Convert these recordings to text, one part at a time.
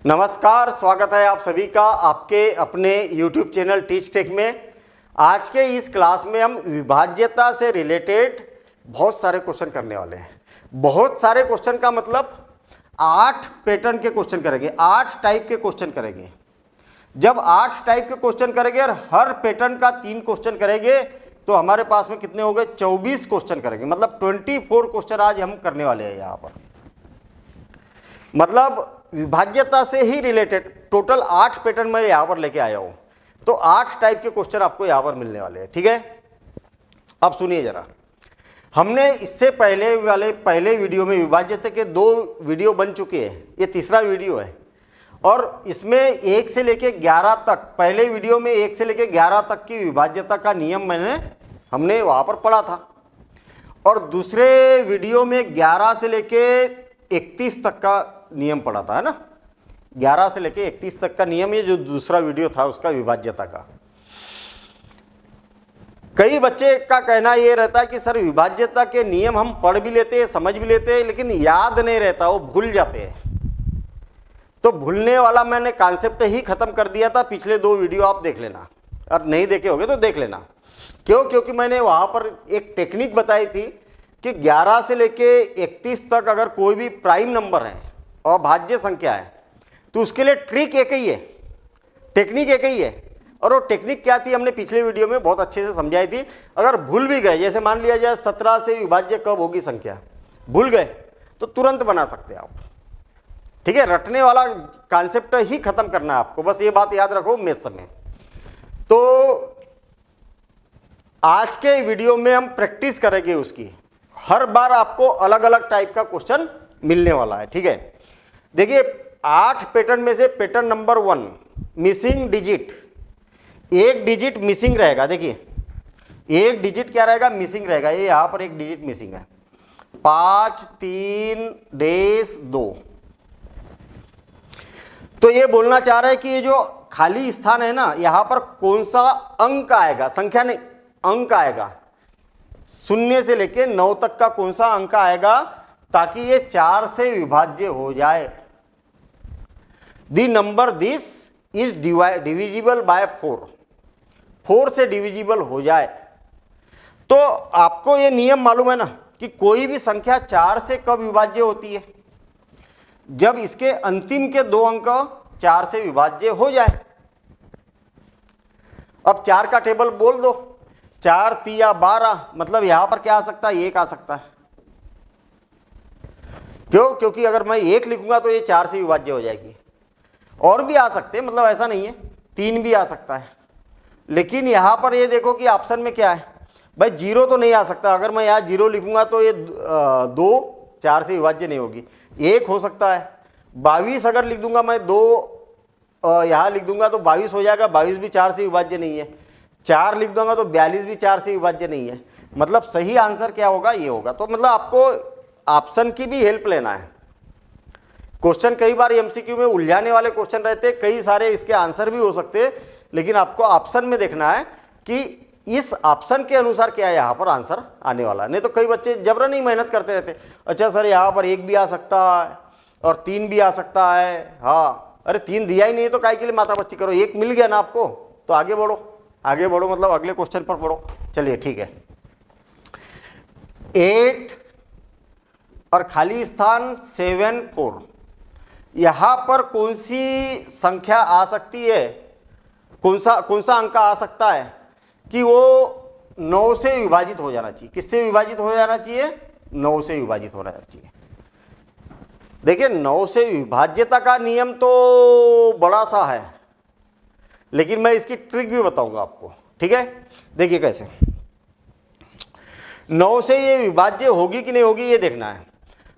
नमस्कार, स्वागत है आप सभी का आपके अपने YouTube चैनल टीच टेक में। आज के इस क्लास में हम विभाज्यता से रिलेटेड बहुत सारे क्वेश्चन करने वाले हैं। बहुत सारे क्वेश्चन का मतलब 8 पैटर्न के क्वेश्चन करेंगे, 8 टाइप के क्वेश्चन करेंगे। जब 8 टाइप के क्वेश्चन करेंगे और हर पैटर्न का 3 क्वेश्चन करेंगे तो हमारे पास में कितने हो गए? 24 क्वेश्चन करेंगे, मतलब 24 क्वेश्चन आज हम करने वाले हैं यहाँ पर। मतलब विभाज्यता से ही रिलेटेड टोटल 8 पैटर्न मैं यहाँ पर लेके आया हूँ, तो 8 टाइप के क्वेश्चन आपको यहाँ पर मिलने वाले हैं। ठीक है, अब सुनिए जरा। हमने इससे पहले वीडियो में विभाज्यता के 2 वीडियो बन चुके हैं, ये तीसरा वीडियो है और इसमें 1 से लेके 11 तक, पहले वीडियो में 1 से लेके 11 तक की विभाज्यता का नियम हमने वहाँ पर पढ़ा था और दूसरे वीडियो में 11 से लेके 31 तक का नियम पड़ा था, है ना। 11 से लेके 31 तक का नियम, ये जो दूसरा वीडियो था उसका विभाज्यता का। कई बच्चे का कहना ये रहता है कि सर विभाज्यता के नियम हम पढ़ भी लेते हैं, समझ भी लेते हैं, लेकिन याद नहीं रहता, वो भूल जाते हैं। तो भूलने वाला मैंने कॉन्सेप्ट ही खत्म कर दिया था। पिछले 2 वीडियो आप देख लेना, और नहीं देखे होगे तो देख लेना। क्यों? क्योंकि मैंने वहां पर एक टेक्निक बताई थी कि 11 से लेके 31 तक अगर कोई भी प्राइम नंबर है और भाज्य संख्या है तो उसके लिए ट्रिक एक ही है, टेक्निक एक ही है। और वो टेक्निक क्या थी हमने पिछले वीडियो में बहुत अच्छे से समझाई थी। अगर भूल भी गए, जैसे मान लिया जाए 17 से विभाज्य कब होगी संख्या, भूल गए तो तुरंत बना सकते हैं आप। ठीक है, रटने वाला कॉन्सेप्ट ही खत्म करना है आपको, बस ये बात याद रखो मैथ्स में। तो आज के वीडियो में हम प्रैक्टिस करेंगे उसकी। हर बार आपको अलग अलग टाइप का क्वेश्चन मिलने वाला है। ठीक है, देखिए 8 पैटर्न में से पैटर्न नंबर 1 मिसिंग डिजिट, एक डिजिट मिसिंग रहेगा। देखिए एक डिजिट क्या रहेगा? मिसिंग रहेगा। ये यहां पर एक डिजिट मिसिंग है, 5 3 2। तो ये बोलना चाह रहा है कि ये जो खाली स्थान है ना, यहां पर कौन सा अंक आएगा, संख्या नहीं अंक आएगा, 0 से लेके 9 तक का कौन सा अंक आएगा ताकि ये 4 से विभाज्य हो जाए। The number this is divisible by 4 से डिविजिबल हो जाए। तो आपको ये नियम मालूम है ना कि कोई भी संख्या 4 से कब विभाज्य होती है? जब इसके अंतिम के 2 अंक 4 से विभाज्य हो जाए। अब 4 का टेबल बोल दो, 4 3 12, मतलब यहां पर क्या आ सकता है? 1 आ सकता है। क्यों? क्योंकि अगर मैं 1 लिखूंगा तो ये 4 से विभाज्य हो जाएगी। और भी आ सकते हैं, मतलब ऐसा नहीं है, 3 भी आ सकता है। लेकिन यहां पर ये देखो कि ऑप्शन में क्या है भाई, 0 तो नहीं आ सकता। अगर मैं यहाँ 0 लिखूंगा तो ये 2 4 से विभाज्य नहीं होगी। 1 हो सकता है। 22 अगर लिख दूंगा मैं, 2 यहाँ लिख दूंगा तो 22 हो जाएगा, 22 भी 4 से विभाज्य नहीं है। 4 लिख दूंगा तो 42 भी 4 से विभाज्य नहीं है। मतलब सही आंसर क्या होगा? ये होगा। तो मतलब आपको ऑप्शन की भी हेल्प लेना है। क्वेश्चन कई बार एमसीक्यू में उलझाने वाले क्वेश्चन रहते हैं, कई सारे इसके आंसर भी हो सकते हैं, लेकिन आपको ऑप्शन में देखना है कि इस ऑप्शन के अनुसार क्या यहाँ पर आंसर आने वाला है। नहीं तो कई बच्चे जबरन ही मेहनत करते रहते, अच्छा सर यहाँ पर 1 भी आ सकता है और 3 भी आ सकता है। हाँ, अरे 3 दिया ही नहीं तो काय के लिए माथा पच्ची करो, 1 मिल गया ना आपको तो आगे बढ़ो, आगे बढ़ो, मतलब अगले क्वेश्चन पर बढ़ो। चलिए ठीक है, 8 और खाली स्थान 7 4, यहां पर कौन सी संख्या आ सकती है, कौन सा अंक आ सकता है कि वो 9 से विभाजित हो जाना चाहिए? किससे विभाजित हो जाना चाहिए? 9 से विभाजित होना चाहिए। देखिए 9 से विभाज्यता का नियम तो बड़ा सा है, लेकिन मैं इसकी ट्रिक भी बताऊंगा आपको। ठीक है, देखिए कैसे 9 से ये विभाज्य होगी कि नहीं होगी ये देखना है।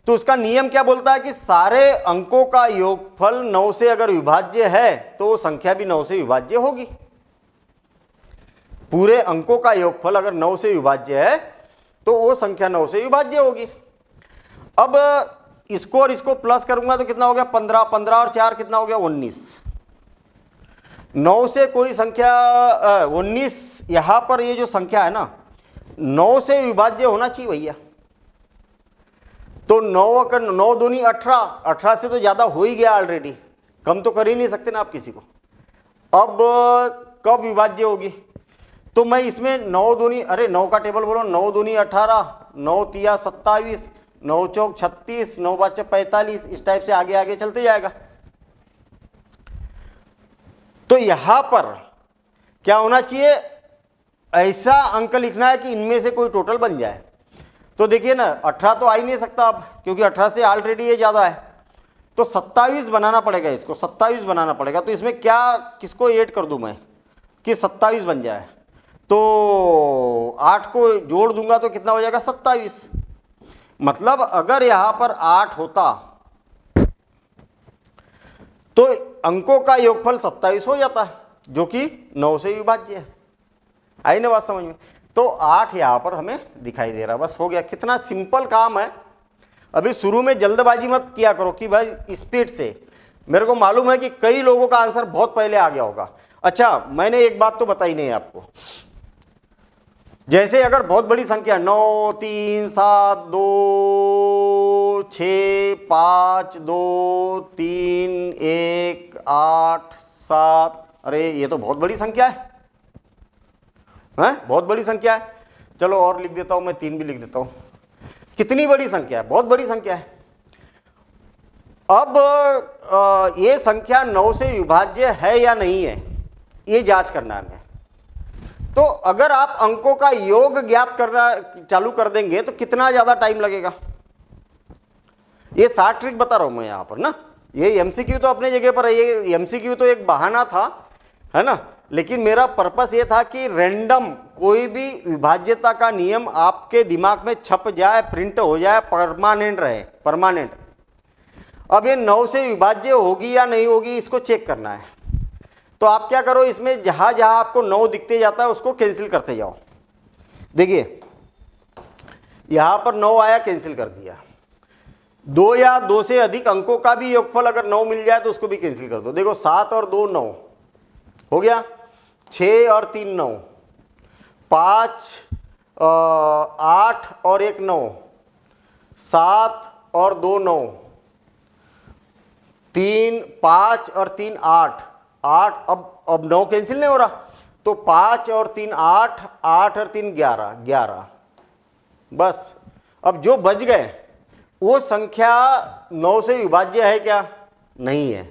तो उसका नियम क्या बोलता है कि सारे अंकों का योगफल 9 से अगर विभाज्य है तो वो संख्या भी 9 से विभाज्य होगी। पूरे अंकों का योगफल अगर 9 से विभाज्य है तो वो संख्या 9 से विभाज्य होगी। अब इसको और इसको प्लस करूंगा तो कितना हो गया? 15, 15 और 4 कितना हो गया? 19। 9 से कोई संख्या 19, यहां पर ये जो संख्या है ना 9 से विभाज्य होना चाहिए भैया। तो 9 अगर 9 दूनी 18, 18 से तो ज़्यादा हो ही गया ऑलरेडी, कम तो कर ही नहीं सकते ना आप किसी को। अब कब विभाज्य होगी, तो मैं इसमें 9 दूनी, अरे 9 का टेबल बोलो, 9 दूनी 18, 9 तिया 27, 9 चौक 36, 9 पाँच 45, इस टाइप से आगे आगे चलते जाएगा। तो यहां पर क्या होना चाहिए, ऐसा अंक लिखना है कि इनमें से कोई टोटल बन जाए। तो देखिए ना 18 तो आ ही नहीं सकता अब, क्योंकि 18 से ऑलरेडी ये ज्यादा है, तो 27 बनाना पड़ेगा, इसको 27 बनाना पड़ेगा। तो इसमें क्या किसको ऐड कर दूं मैं कि 27 बन जाए, तो 8 को जोड़ दूंगा तो कितना हो जाएगा 27। मतलब अगर यहां पर 8 होता तो अंकों का योगफल 27 हो जाता है, जो कि 9 से विभाज्य है। आई ना बात समझ में। तो 8 यहां पर हमें दिखाई दे रहा, बस हो गया। कितना सिंपल काम है। अभी शुरू में जल्दबाजी मत किया करो कि भाई स्पीड से, मेरे को मालूम है कि कई लोगों का आंसर बहुत पहले आ गया होगा। अच्छा, मैंने एक बात तो बताई नहीं आपको, जैसे अगर बहुत बड़ी संख्या 9 3 7 2 6 5 2 3 1 8 7, अरे ये तो बहुत बड़ी संख्या है, बहुत बड़ी संख्या है। चलो और लिख देता हूं मैं, 3 भी लिख देता हूं। कितनी बड़ी संख्या है, बहुत बड़ी संख्या है। अब ये संख्या 9 से विभाज्य है या नहीं है, ये जांच करना है हमें। तो अगर आप अंकों का योग ज्ञात करना चालू कर देंगे तो कितना ज्यादा टाइम लगेगा। ये 60 ट्रिक बता रहा हूं मैं यहां पर ना। ये एमसीक्यू तो अपने जगह पर है, ये एमसीक्यू तो एक बहाना था, है ना। लेकिन मेरा पर्पस ये था कि रैंडम कोई भी विभाज्यता का नियम आपके दिमाग में छप जाए, प्रिंट हो जाए, परमानेंट रहे, परमानेंट। अब ये 9 से विभाज्य होगी या नहीं होगी, इसको चेक करना है। तो आप क्या करो, इसमें जहां जहां आपको 9 दिखते जाता है उसको कैंसिल करते जाओ। देखिए यहां पर 9 आया, कैंसिल कर दिया। 2 या 2 से अधिक अंकों का भी योगफल अगर 9 मिल जाए तो उसको भी कैंसिल कर दो। देखो 7 और 2 9 हो गया, 6 और 3 9, 5 8 और 1 9, 7 और 2 9, 3 5 और 3 8 8, अब 9 कैंसिल नहीं हो रहा, तो 5 और 3 8, 8 और 3 11 11, बस। अब जो बच गए वो संख्या 9 से विभाज्य है क्या, नहीं है।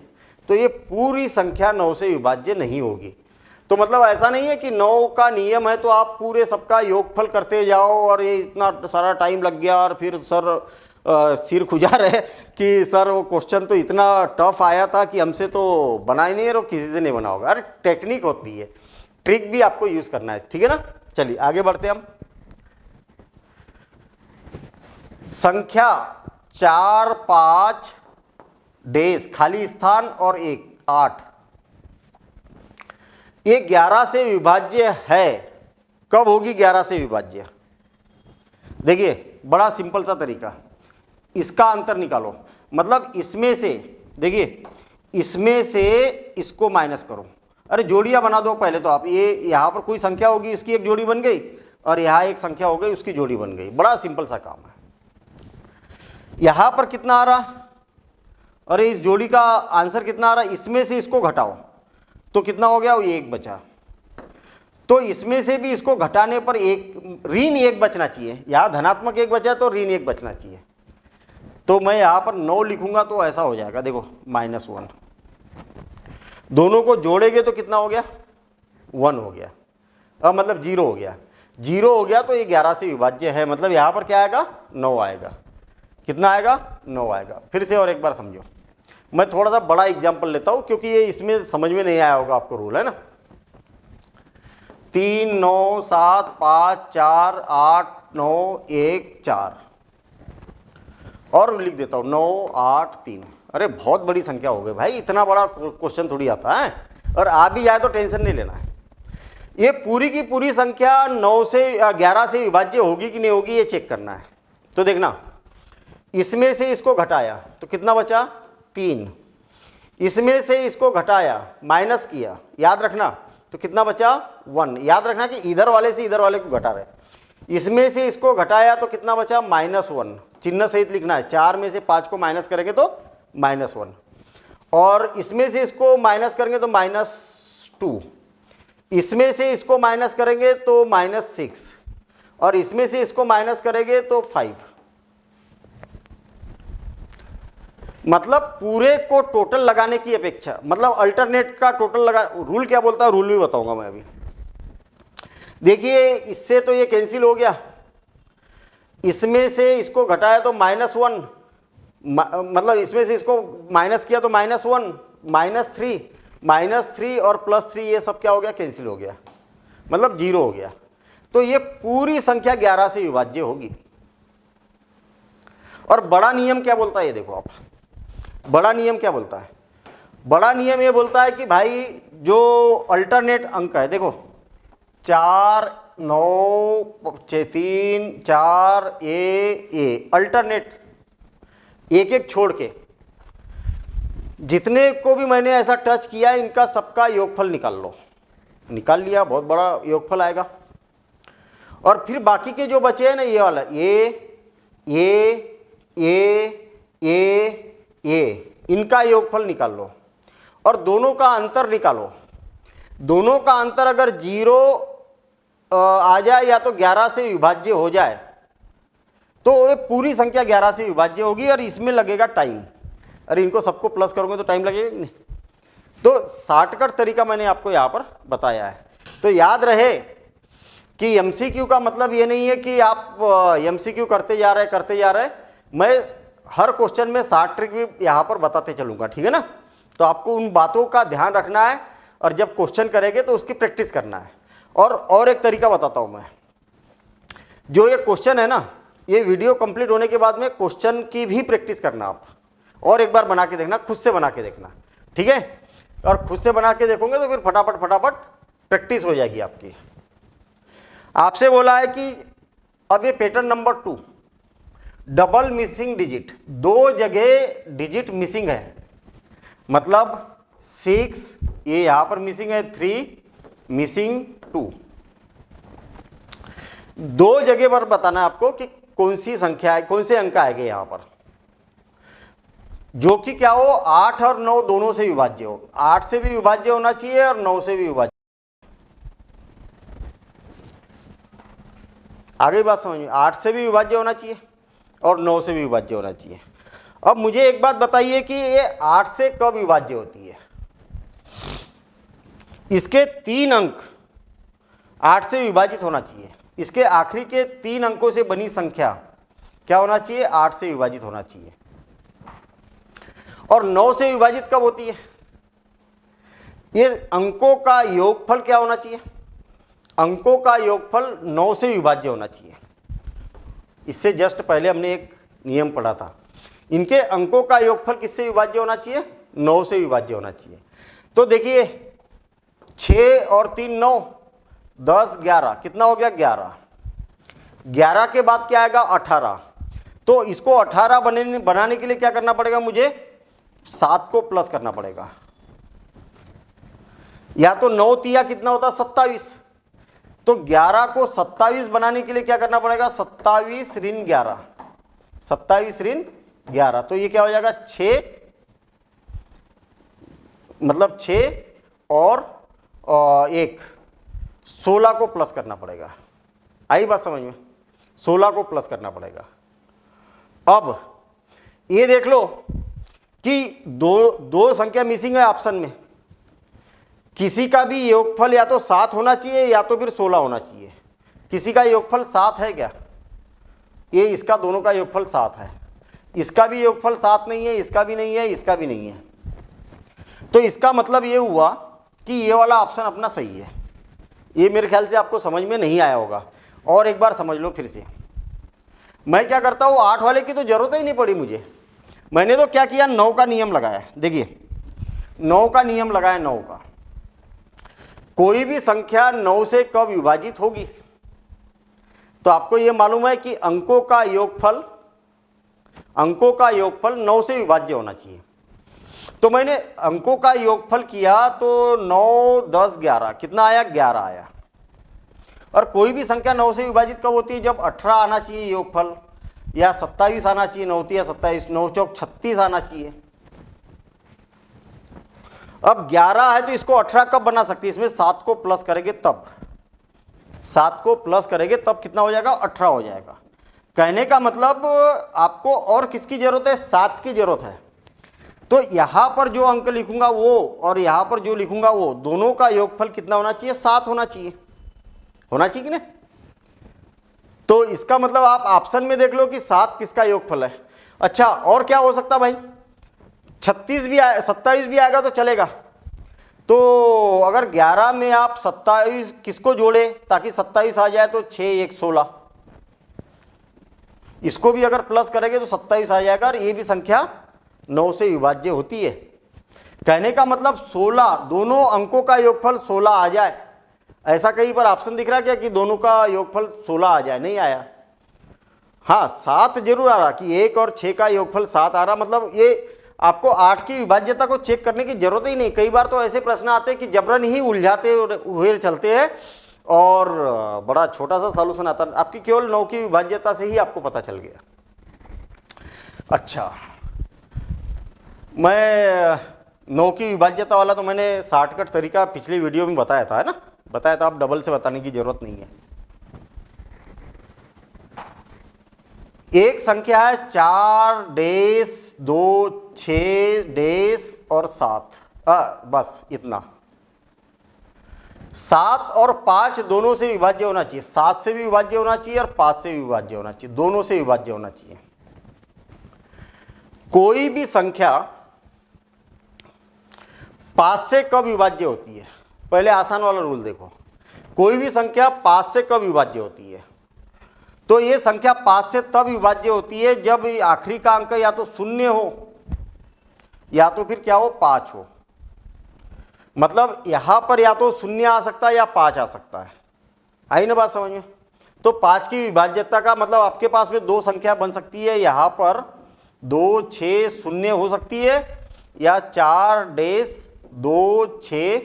तो ये पूरी संख्या 9 से विभाज्य नहीं होगी। तो मतलब ऐसा नहीं है कि 9 का नियम है तो आप पूरे सबका योगफल करते जाओ और ये इतना सारा टाइम लग गया और फिर सर सिर खुजा रहे कि सर वो क्वेश्चन तो इतना टफ आया था कि हमसे तो बना ही नहीं है और किसी से नहीं बना होगा। अरे टेक्निक होती है, ट्रिक भी आपको यूज करना है, ठीक है ना। चलिए आगे बढ़ते हम। संख्या 4 5 डेज खाली स्थान और 1 8, ये 11 से विभाज्य है। कब होगी 11 से विभाज्य, देखिए बड़ा सिंपल सा तरीका, इसका अंतर निकालो। मतलब इसमें से, देखिए इसमें से इसको माइनस करो। अरे जोड़ियां बना दो पहले तो आप। ये यहां पर कोई संख्या होगी, इसकी एक जोड़ी बन गई, और यहां एक संख्या हो गई, उसकी जोड़ी बन गई। बड़ा सिंपल सा काम है। यहां पर कितना आ रहा, अरे इस जोड़ी का आंसर कितना आ रहा, इसमें से इसको घटाओ तो कितना हो गया, वो 1 बचा। तो इसमें से भी इसको घटाने पर ऋण 1 बचना चाहिए। यहां धनात्मक 1 बचा तो ऋण 1 बचना चाहिए। तो मैं यहां पर 9 लिखूंगा तो ऐसा हो जाएगा, देखो -1। दोनों को जोड़ेंगे तो कितना हो गया, 1 हो गया। अब मतलब 0 हो गया। 0 हो गया तो ये 11 से विभाज्य है। मतलब यहां पर क्या आएगा, 9 आएगा। कितना आएगा, 9 आएगा। फिर से और एक बार समझो, मैं थोड़ा सा बड़ा एग्जांपल लेता हूं क्योंकि ये इसमें समझ में नहीं आया होगा आपको, रूल है ना। 3 9 7 5 4 8 9 1 4, और लिख देता हूं 9 8 3। अरे बहुत बड़ी संख्या हो गई भाई, इतना बड़ा क्वेश्चन थोड़ी आता है, और आ भी जाए तो टेंशन नहीं लेना है। ये पूरी की पूरी संख्या 9 से 11 से विभाज्य होगी कि नहीं होगी, ये चेक करना है। तो देखना, इसमें से इसको घटाया तो कितना बचा, 3। इसमें से इसको घटाया, माइनस किया, याद रखना, तो कितना बचा, 1। याद रखना कि इधर वाले से इधर वाले को घटा रहे। इसमें से इसको घटाया तो कितना बचा, -1। चिन्ह सहित लिखना है। 4 में से 5 को माइनस करेंगे तो -1। और इसमें से इसको माइनस करेंगे तो -2, इसमें से इसको माइनस करेंगे तो -6, और इसमें से इसको माइनस करेंगे तो 5। मतलब पूरे को टोटल लगाने की अपेक्षा, मतलब अल्टरनेट का टोटल लगा, रूल क्या बोलता है रूल भी बताऊंगा मैं अभी। देखिए इससे तो ये कैंसिल हो गया, इसमें से इसको घटाया तो -1, मतलब इसमें से इसको माइनस किया तो -1, -3 और +3, ये सब क्या हो गया, कैंसिल हो गया, मतलब 0 हो गया। तो ये पूरी संख्या 11 से विभाज्य होगी। और बड़ा नियम क्या बोलता है, ये देखो आप, बड़ा नियम क्या बोलता है। बड़ा नियम ये बोलता है कि भाई जो अल्टरनेट अंक है, देखो 4, 9, 3, 4, ए अल्टरनेट एक एक छोड़ के जितने को भी मैंने ऐसा टच किया है इनका सबका योगफल निकाल लो। निकाल लिया, बहुत बड़ा योगफल आएगा। और फिर बाकी के जो बचे हैं ना, ये वाला ये इनका योगफल निकाल लो और दोनों का अंतर निकालो। दोनों का अंतर अगर 0 आ जाए या तो 11 से विभाज्य हो जाए तो ये पूरी संख्या 11 से विभाज्य होगी और इसमें लगेगा टाइम। अरे इनको सबको प्लस करोगे तो टाइम लगेगा कि नहीं। तो शॉर्टकट तरीका मैंने आपको यहाँ पर बताया है। तो याद रहे कि MCQ का मतलब ये नहीं है कि आप MCQ करते जा रहे। मैं हर क्वेश्चन में शॉर्ट ट्रिक भी यहाँ पर बताते चलूँगा, ठीक है ना। तो आपको उन बातों का ध्यान रखना है और जब क्वेश्चन करेंगे तो उसकी प्रैक्टिस करना है। और एक तरीका बताता हूँ मैं, जो ये क्वेश्चन है ना, ये वीडियो कंप्लीट होने के बाद में क्वेश्चन की भी प्रैक्टिस करना आप, और एक बार बना के देखना, खुद से बना के देखना, ठीक है। और खुद से बना के देखोगे तो फिर फटाफट प्रैक्टिस हो जाएगी आपकी। आपसे बोला है कि अब ये pattern number 2, double missing digit, 2 जगह डिजिट मिसिंग है, मतलब 6 ये यहां पर मिसिंग है, 3 मिसिंग 2। 2 जगह पर बताना है आपको कि कौन सी संख्या है, कौन से अंक आएंगे यहां पर, जो कि क्या हो, 8 और 9 दोनों से विभाज्य हो। 8 से भी विभाज्य होना चाहिए और 9 से भी विभाज्य। आगे बात समझ में, 8 से भी विभाज्य होना चाहिए और 9 से भी विभाज्य होना चाहिए। अब मुझे एक बात बताइए कि ये 8 से कब विभाज्य होती है। इसके 3 अंक 8 से विभाजित होना चाहिए। इसके आखिरी के 3 अंकों से बनी संख्या क्या होना चाहिए, 8 से विभाजित होना चाहिए। और 9 से विभाजित कब होती है, ये अंकों का योगफल क्या होना चाहिए, अंकों का योगफल 9 से विभाज्य होना चाहिए। इससे जस्ट पहले हमने एक नियम पढ़ा था, इनके अंकों का योगफल किससे विभाज्य होना चाहिए, 9 से विभाज्य होना चाहिए। तो देखिए 6 और 3 9, 10 11, कितना हो गया 11। 11 के बाद क्या आएगा 18। तो इसको 18 बनाने के लिए क्या करना पड़ेगा, मुझे 7 को प्लस करना पड़ेगा, या तो 9 तिया कितना होता 27। तो 11 को 27 बनाने के लिए क्या करना पड़ेगा, 27 ऋण 11, 27 ऋण 11। तो ये क्या हो जाएगा 6, मतलब 6 और 1, 16 को प्लस करना पड़ेगा। आई बात समझ में, 16 को प्लस करना पड़ेगा। अब ये देख लो कि दो संख्या मिसिंग है ऑप्शन में, किसी का भी योगफल या तो 7 होना चाहिए या तो फिर 16 होना चाहिए। किसी का योगफल 7 है क्या, ये इसका दोनों का योगफल 7 है, इसका भी योगफल 7 नहीं है, इसका भी नहीं है, इसका भी नहीं है। तो इसका मतलब ये हुआ कि ये वाला ऑप्शन अपना सही है। ये मेरे ख्याल से आपको समझ में नहीं आया होगा, और एक बार समझ लो फिर से। मैं क्या करता हूँ, 8 वाले की तो जरूरत ही नहीं पड़ी मुझे। मैंने तो क्या किया, 9 का नियम लगाया। देखिए 9 का नियम लगाया, 9 का, कोई भी संख्या 9 से कब विभाजित होगी। तो आपको यह मालूम है कि अंकों का योगफल 9 से विभाज्य होना चाहिए। तो मैंने अंकों का योगफल किया तो 9 10 11, कितना आया 11 आया। और कोई भी संख्या 9 से विभाजित कब होती है, जब 18 आना चाहिए योगफल, या 27 आना चाहिए, 9 तिया 27, 9 चौक 36 आना चाहिए। अब 11 है तो इसको 18 कब बना सकती है, इसमें 7 को प्लस करेंगे तब, 7 को प्लस करेंगे तब कितना हो जाएगा, 18 हो जाएगा। कहने का मतलब आपको और किसकी जरूरत है, 7 की जरूरत है। तो यहां पर जो अंक लिखूंगा वो और यहां पर जो लिखूंगा वो, दोनों का योगफल कितना होना चाहिए, 7 होना चाहिए, होना चाहिए कि नहीं। तो इसका मतलब आप ऑप्शन में देख लो कि 7 किसका योगफल है। अच्छा और क्या हो सकता भाई, 36 भी 27 भी आएगा तो चलेगा। तो अगर 11 में आप 27 किसको जोड़े ताकि 27 आ जाए, तो 6 1 16, इसको भी अगर प्लस करेंगे तो 27 आ जाएगा, और ये भी संख्या 9 से विभाज्य होती है। कहने का मतलब 16, दोनों अंकों का योगफल 16 आ जाए, ऐसा कहीं पर ऑप्शन दिख रहा है क्या कि दोनों का योगफल 16 आ जाए, नहीं आया। हाँ 7 जरूर आ रहा कि 1 और 6 का योगफल 7 आ रहा, मतलब ये आपको 8 की विभाज्यता को चेक करने की जरूरत ही नहीं। कई बार तो ऐसे प्रश्न आते हैं कि जबरन ही उलझाते हुए चलते हैं और बड़ा छोटा सा सॉल्यूशन आता है, आपकी केवल 9 की विभाज्यता से ही आपको पता चल गया। अच्छा मैं 9 की विभाज्यता वाला तो मैंने शॉर्टकट तरीका पिछली वीडियो में बताया था, है ना, बताया था, आप डबल से बताने की जरूरत नहीं है। एक संख्या है 4 डेश 2 6 डेश और 7, बस इतना। 7 और 5 दोनों से विभाज्य होना चाहिए, 7 से भी विभाज्य होना चाहिए और 5 से भी विभाज्य होना चाहिए, दोनों से विभाज्य होना चाहिए। कोई भी संख्या 5 से कब विभाज्य होती है, पहले आसान वाला रूल देखो, कोई भी संख्या 5 से कब विभाज्य होती है, तो ये संख्या 5 से तब विभाज्य होती है जब आखिरी का अंक या तो 0 हो या तो फिर क्या हो, 5 हो। मतलब यहां पर या तो 0 आ सकता है या 5 आ सकता है, आई ना बात समझ में। तो 5 की विभाज्यता का मतलब आपके पास में दो संख्या बन सकती है, यहां पर 2 6 0 हो सकती है या 4 डेश 2 6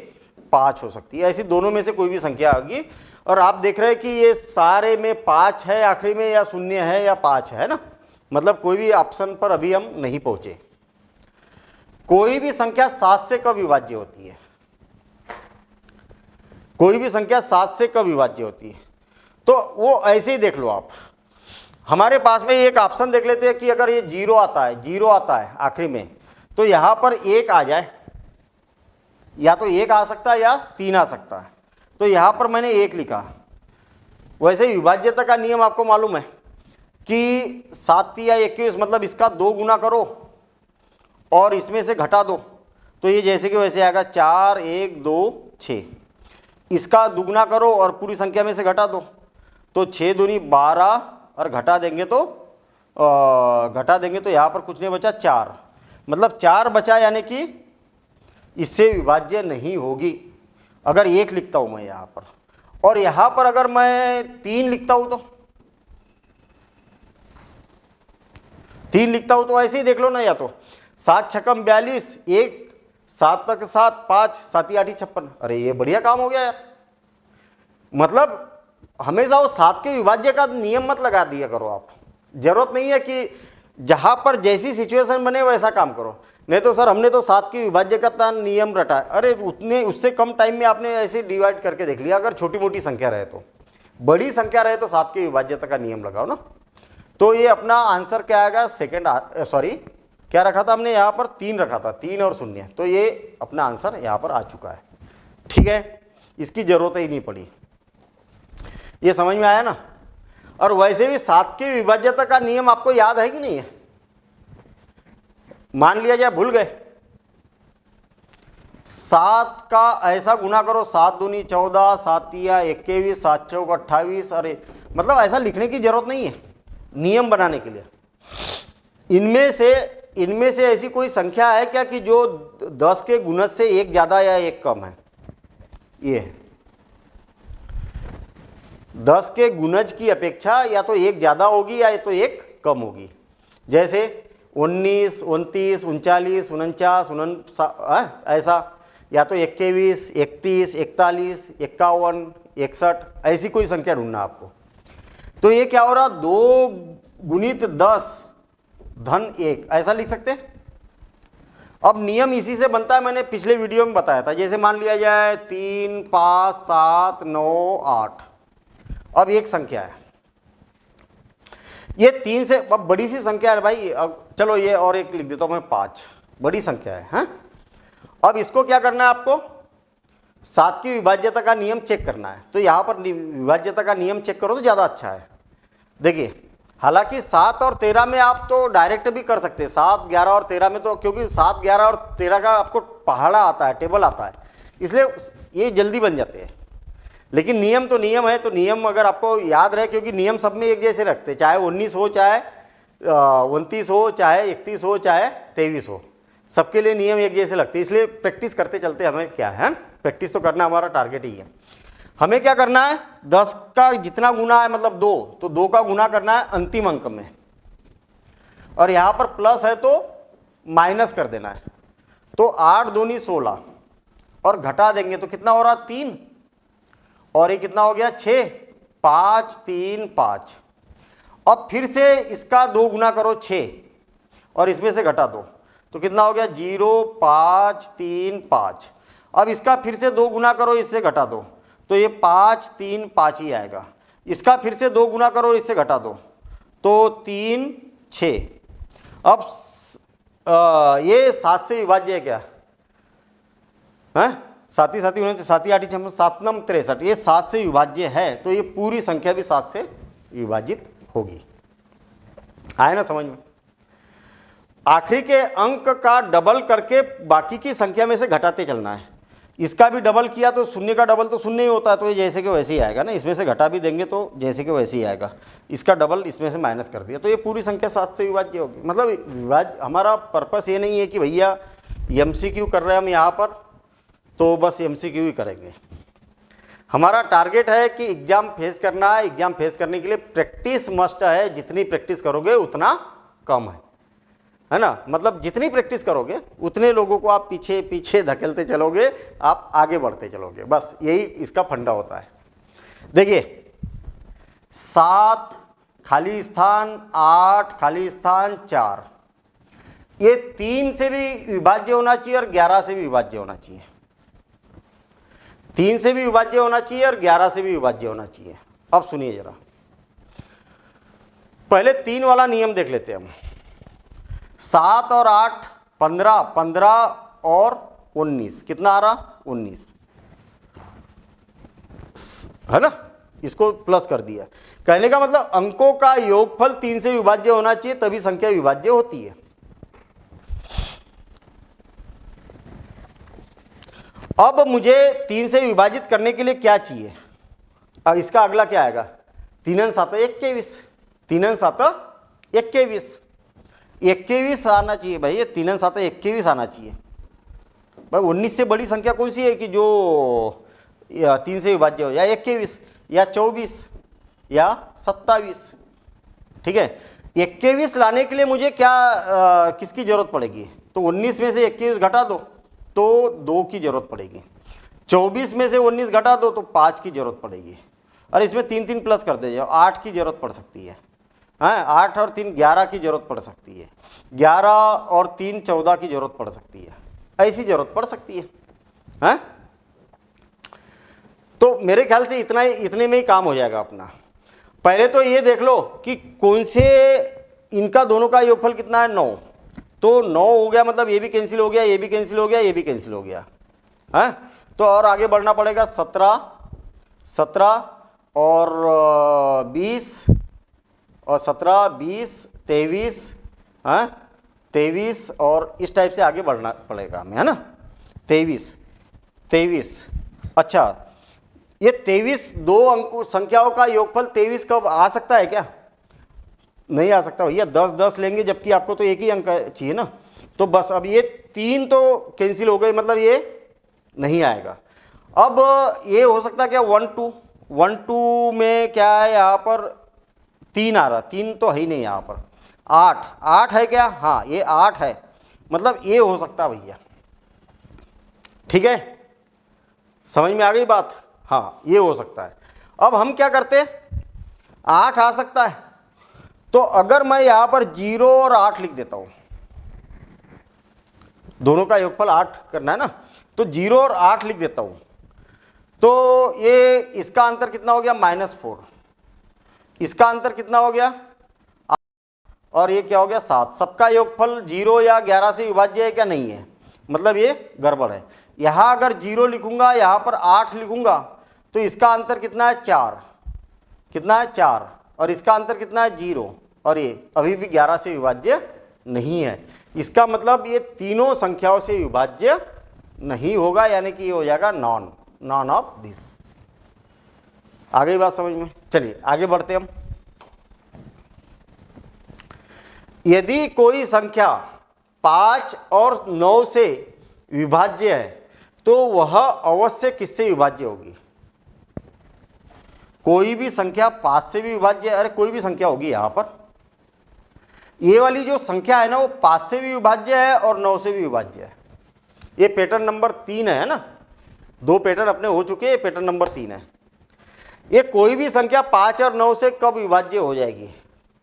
5 हो सकती है, ऐसी दोनों में से कोई भी संख्या होगी। और आप देख रहे हैं कि ये सारे में 5 है आखिरी में, या 0 है या 5 है ना, मतलब कोई भी ऑप्शन पर अभी हम नहीं पहुंचे। कोई भी संख्या 7 से कब विभाज्य होती है, कोई भी संख्या 7 से कब विभाज्य होती है, तो वो ऐसे ही देख लो आप। हमारे पास में एक ऑप्शन देख लेते हैं कि अगर ये 0 आता है, 0 आता है आखिरी में, तो यहां पर 1 आ जाए, या तो 1 आ सकता है या 3 आ सकता है, तो यहां पर मैंने 1 लिखा। वैसे विभाज्यता का नियम आपको मालूम है कि 7 या 21, मतलब इसका 2 गुना करो और इसमें से घटा दो, तो ये जैसे कि वैसे आएगा 4 1 2 6। इसका दुगुना करो और पूरी संख्या में से घटा दो, तो 6 दूनी 12 और घटा देंगे तो यहाँ पर कुछ नहीं बचा, 4, मतलब 4 बचा, यानी कि इससे विभाज्य नहीं होगी अगर 1 लिखता हूँ मैं यहाँ पर। और यहाँ पर अगर मैं 3 लिखता हूँ, तो 3 लिखता हूँ तो ऐसे ही देख लो ना, या तो 7 छक्कम 42, 1 7 तक 7 5 7 8 56, अरे ये बढ़िया काम हो गया यार। मतलब हमेशा वो 7 के विभाज्य का नियम मत लगा दिया करो आप, जरूरत नहीं है कि जहां पर जैसी सिचुएशन बने वैसा काम करो। नहीं तो सर हमने तो 7 की विभाज्य का नियम रटा है, अरे उतने उससे कम टाइम में आपने ऐसे डिवाइड करके देख लिया। अगर छोटी मोटी संख्या रहे, तो बड़ी संख्या रहे तो 7 की विभाज्यता का नियम लगाओ ना। तो ये अपना आंसर क्या आएगा, क्या रखा था हमने यहाँ पर, 3 रखा था, 3 और 0, तो ये अपना आंसर यहाँ पर आ चुका है। ठीक है, इसकी जरूरत ही नहीं पड़ी, ये समझ में आया ना। और वैसे भी 7 की विभाज्यता का नियम आपको याद है कि नहीं है, मान लिया जाए भूल गए, 7 का ऐसा गुना करो, 7 दूनी 14, 7 या 21, 7 चौक 28, अरे मतलब ऐसा लिखने की जरूरत नहीं है नियम बनाने के लिए। इनमें से ऐसी कोई संख्या है क्या कि जो 10 के गुणज से 1 ज्यादा या 1 कम है, ये 10 के गुणज की अपेक्षा या तो 1 ज्यादा होगी या तो 1 कम होगी। जैसे 19 29 39 49 ऐसा, या तो 21 31 41 51 61, ऐसी कोई संख्या ढूंढना आपको। तो ये क्या हो रहा, 2 गुणित 10 धन 1, ऐसा लिख सकते हैं। अब नियम इसी से बनता है, मैंने पिछले वीडियो में बताया था। जैसे मान लिया जाए 3, 5, 7, 9, 8। अब एक संख्या है, ये 3 से अब बड़ी सी संख्या है भाई। अब चलो ये और एक लिख देता हूं मैं, 5 बड़ी संख्या है, हाँ? अब इसको क्या करना है आपको, 7 की विभाज्यता का नियम चेक करना है। तो यहाँ पर विभाज्यता का नियम चेक करो तो ज़्यादा अच्छा है। देखिए, हालांकि 7 और 13 में आप तो डायरेक्ट भी कर सकते हैं, 7, 11 और 13 में तो, क्योंकि 7, 11 और 13 का आपको पहाड़ा आता है, टेबल आता है, इसलिए ये जल्दी बन जाते हैं। लेकिन नियम तो नियम है, तो नियम अगर आपको याद रहे, क्योंकि नियम सब में एक जैसे रखते हैं, चाहे 19 हो, चाहे 29 हो, चाहे 31 हो, चाहे 23 हो, सबके लिए नियम एक जैसे लगते हैं। इसलिए प्रैक्टिस करते चलते हमें क्या है, प्रैक्टिस तो करना हमारा टारगेट ही है। हमें क्या करना है, 10 का जितना गुना है मतलब 2, तो 2 का गुना करना है अंतिम अंक में, और यहाँ पर प्लस है तो माइनस कर देना है। तो 8 दूनी 16, और घटा देंगे तो कितना हो रहा, 3, और ये कितना हो गया, 6, 5, 3, 5। अब फिर से इसका 2 गुना करो 6, और इसमें से घटा दो तो कितना हो गया, 0, 5, 3, 5। अब इसका फिर से 2 गुना करो, इससे घटा दो तो ये 5, 3, 5 ही आएगा। इसका फिर से 2 गुना करो, इससे घटा दो तो 3, 6। अब ये 7 से विभाज्य है क्या, है? 7 ही 7 ही 7 ही 8 ही 7 9 63, ये 7 से विभाज्य है, तो ये पूरी संख्या भी 7 से विभाजित होगी। आए ना समझ में? आखिरी के अंक का डबल करके बाकी की संख्या में से घटाते चलना है। इसका भी डबल किया तो शून्य का डबल तो शून्य ही होता है, तो ये जैसे कि वैसे ही आएगा ना। इसमें से घटा भी देंगे तो जैसे कि वैसे ही आएगा। इसका डबल इसमें से माइनस कर दिया तो ये पूरी संख्या 7 से विभाज्य होगी। मतलब विभाज्य, हमारा पर्पस ये नहीं है कि भैया MCQ कर रहे हैं हम यहाँ पर तो बस MCQ ही करेंगे। हमारा टारगेट है कि एग्ज़ाम फेस करना है। एग्ज़ाम फेस करने के लिए प्रैक्टिस मस्ट है, जितनी प्रैक्टिस करोगे उतना कम है ना। मतलब जितनी प्रैक्टिस करोगे उतने लोगों को आप पीछे पीछे धकेलते चलोगे, आप आगे बढ़ते चलोगे, बस यही इसका फंडा होता है। देखिए 7 खाली स्थान, 8 खाली स्थान, 4, ये 3 से भी विभाज्य होना चाहिए और 11 से भी विभाज्य होना चाहिए। 3 से भी विभाज्य होना चाहिए और 11 से भी विभाज्य होना चाहिए। अब सुनिए जरा, पहले 3 वाला नियम देख लेते हैं हम। 7 और 8 15, 15 और 19 कितना आ रहा, 19 है ना। इसको प्लस कर दिया। कहने का मतलब अंकों का योगफल 3 से विभाज्य होना चाहिए, तभी संख्या विभाज्य होती है। अब मुझे 3 से विभाजित करने के लिए क्या चाहिए, अब इसका अगला क्या आएगा, 3 7 21, 3 7 21, 21 आना चाहिए भाई। ये 3 7 21 आना चाहिए भाई। 19 से बड़ी संख्या कौन सी है कि जो 3 से विभाज्य हो, या 21 या 24 या 27, ठीक है। 21 लाने के लिए मुझे क्या किसकी जरूरत पड़ेगी, तो 19 में से 21 घटा दो तो 2 की जरूरत पड़ेगी। 24 में से 19 घटा दो तो 5 की जरूरत पड़ेगी। और इसमें 3 3 प्लस कर दे जाओ, 8 की जरूरत पड़ सकती है। हाँ, 8 और 3 11 की जरूरत पड़ सकती है। 11 और 3 14 की जरूरत पड़ सकती है। ऐसी जरूरत पड़ सकती है। हाँ, तो मेरे ख्याल से इतने में ही काम हो जाएगा अपना। पहले तो ये देख लो कि कौन से इनका दोनों का योगफल कितना है, 9। तो 9 हो गया, मतलब ये भी कैंसिल हो गया, ये भी कैंसिल हो गया, ये भी कैंसिल हो गया। हाँ, तो और आगे बढ़ना पड़ेगा। 17 और 20 और 17 20 23, हाँ 23 और इस टाइप से आगे बढ़ना पड़ेगा हमें, है ना। 23। अच्छा, ये 23 दो अंक संख्याओं का योगफल 23 कब आ सकता है क्या, नहीं आ सकता भैया। 10 10 लेंगे, जबकि आपको तो एक ही अंक चाहिए ना। तो बस अब ये 3 तो कैंसिल हो गए, मतलब ये नहीं आएगा। अब ये हो सकता है क्या, 1 2 में क्या है, यहाँ पर 3 आ रहा, 3 तो है ही नहीं यहाँ पर। 8 है क्या, हाँ ये 8 है, मतलब ये हो सकता है भैया। ठीक है, समझ में आ गई बात। हाँ, ये हो सकता है। अब हम क्या करते, 8 आ सकता है, तो अगर मैं यहाँ पर 0 और 8 लिख देता हूँ दोनों का योगफल 8 करना है ना, तो 0 और 8 लिख देता हूँ। तो ये इसका अंतर कितना हो गया -4, इसका अंतर कितना हो गया, और ये क्या हो गया 7। सबका योगफल 0 या 11 से विभाज्य है क्या, नहीं है, मतलब ये गड़बड़ है। यहाँ अगर 0 लिखूंगा, यहाँ पर 8 लिखूंगा, तो इसका अंतर कितना है 4, कितना है 4, और इसका अंतर कितना है 0, और ये अभी भी 11 से विभाज्य नहीं है। इसका मतलब ये तीनों संख्याओं से विभाज्य नहीं होगा, यानी कि ये हो जाएगा नॉन ऑफ दिस। आ गई बात समझ में? चलिए आगे बढ़ते हम। यदि कोई संख्या 5 और 9 से विभाज्य है तो वह अवश्य किससे विभाज्य होगी? कोई भी संख्या 5 से भी विभाज्य है, अरे कोई भी संख्या होगी। यहां पर ये वाली जो संख्या है ना, वो 5 से भी विभाज्य है और 9 से भी विभाज्य है। ये पैटर्न नंबर 3 है ना, 2 पैटर्न अपने हो चुके हैं, पैटर्न नंबर 3 है। ये कोई भी संख्या 5 और 9 से कब विभाज्य हो जाएगी?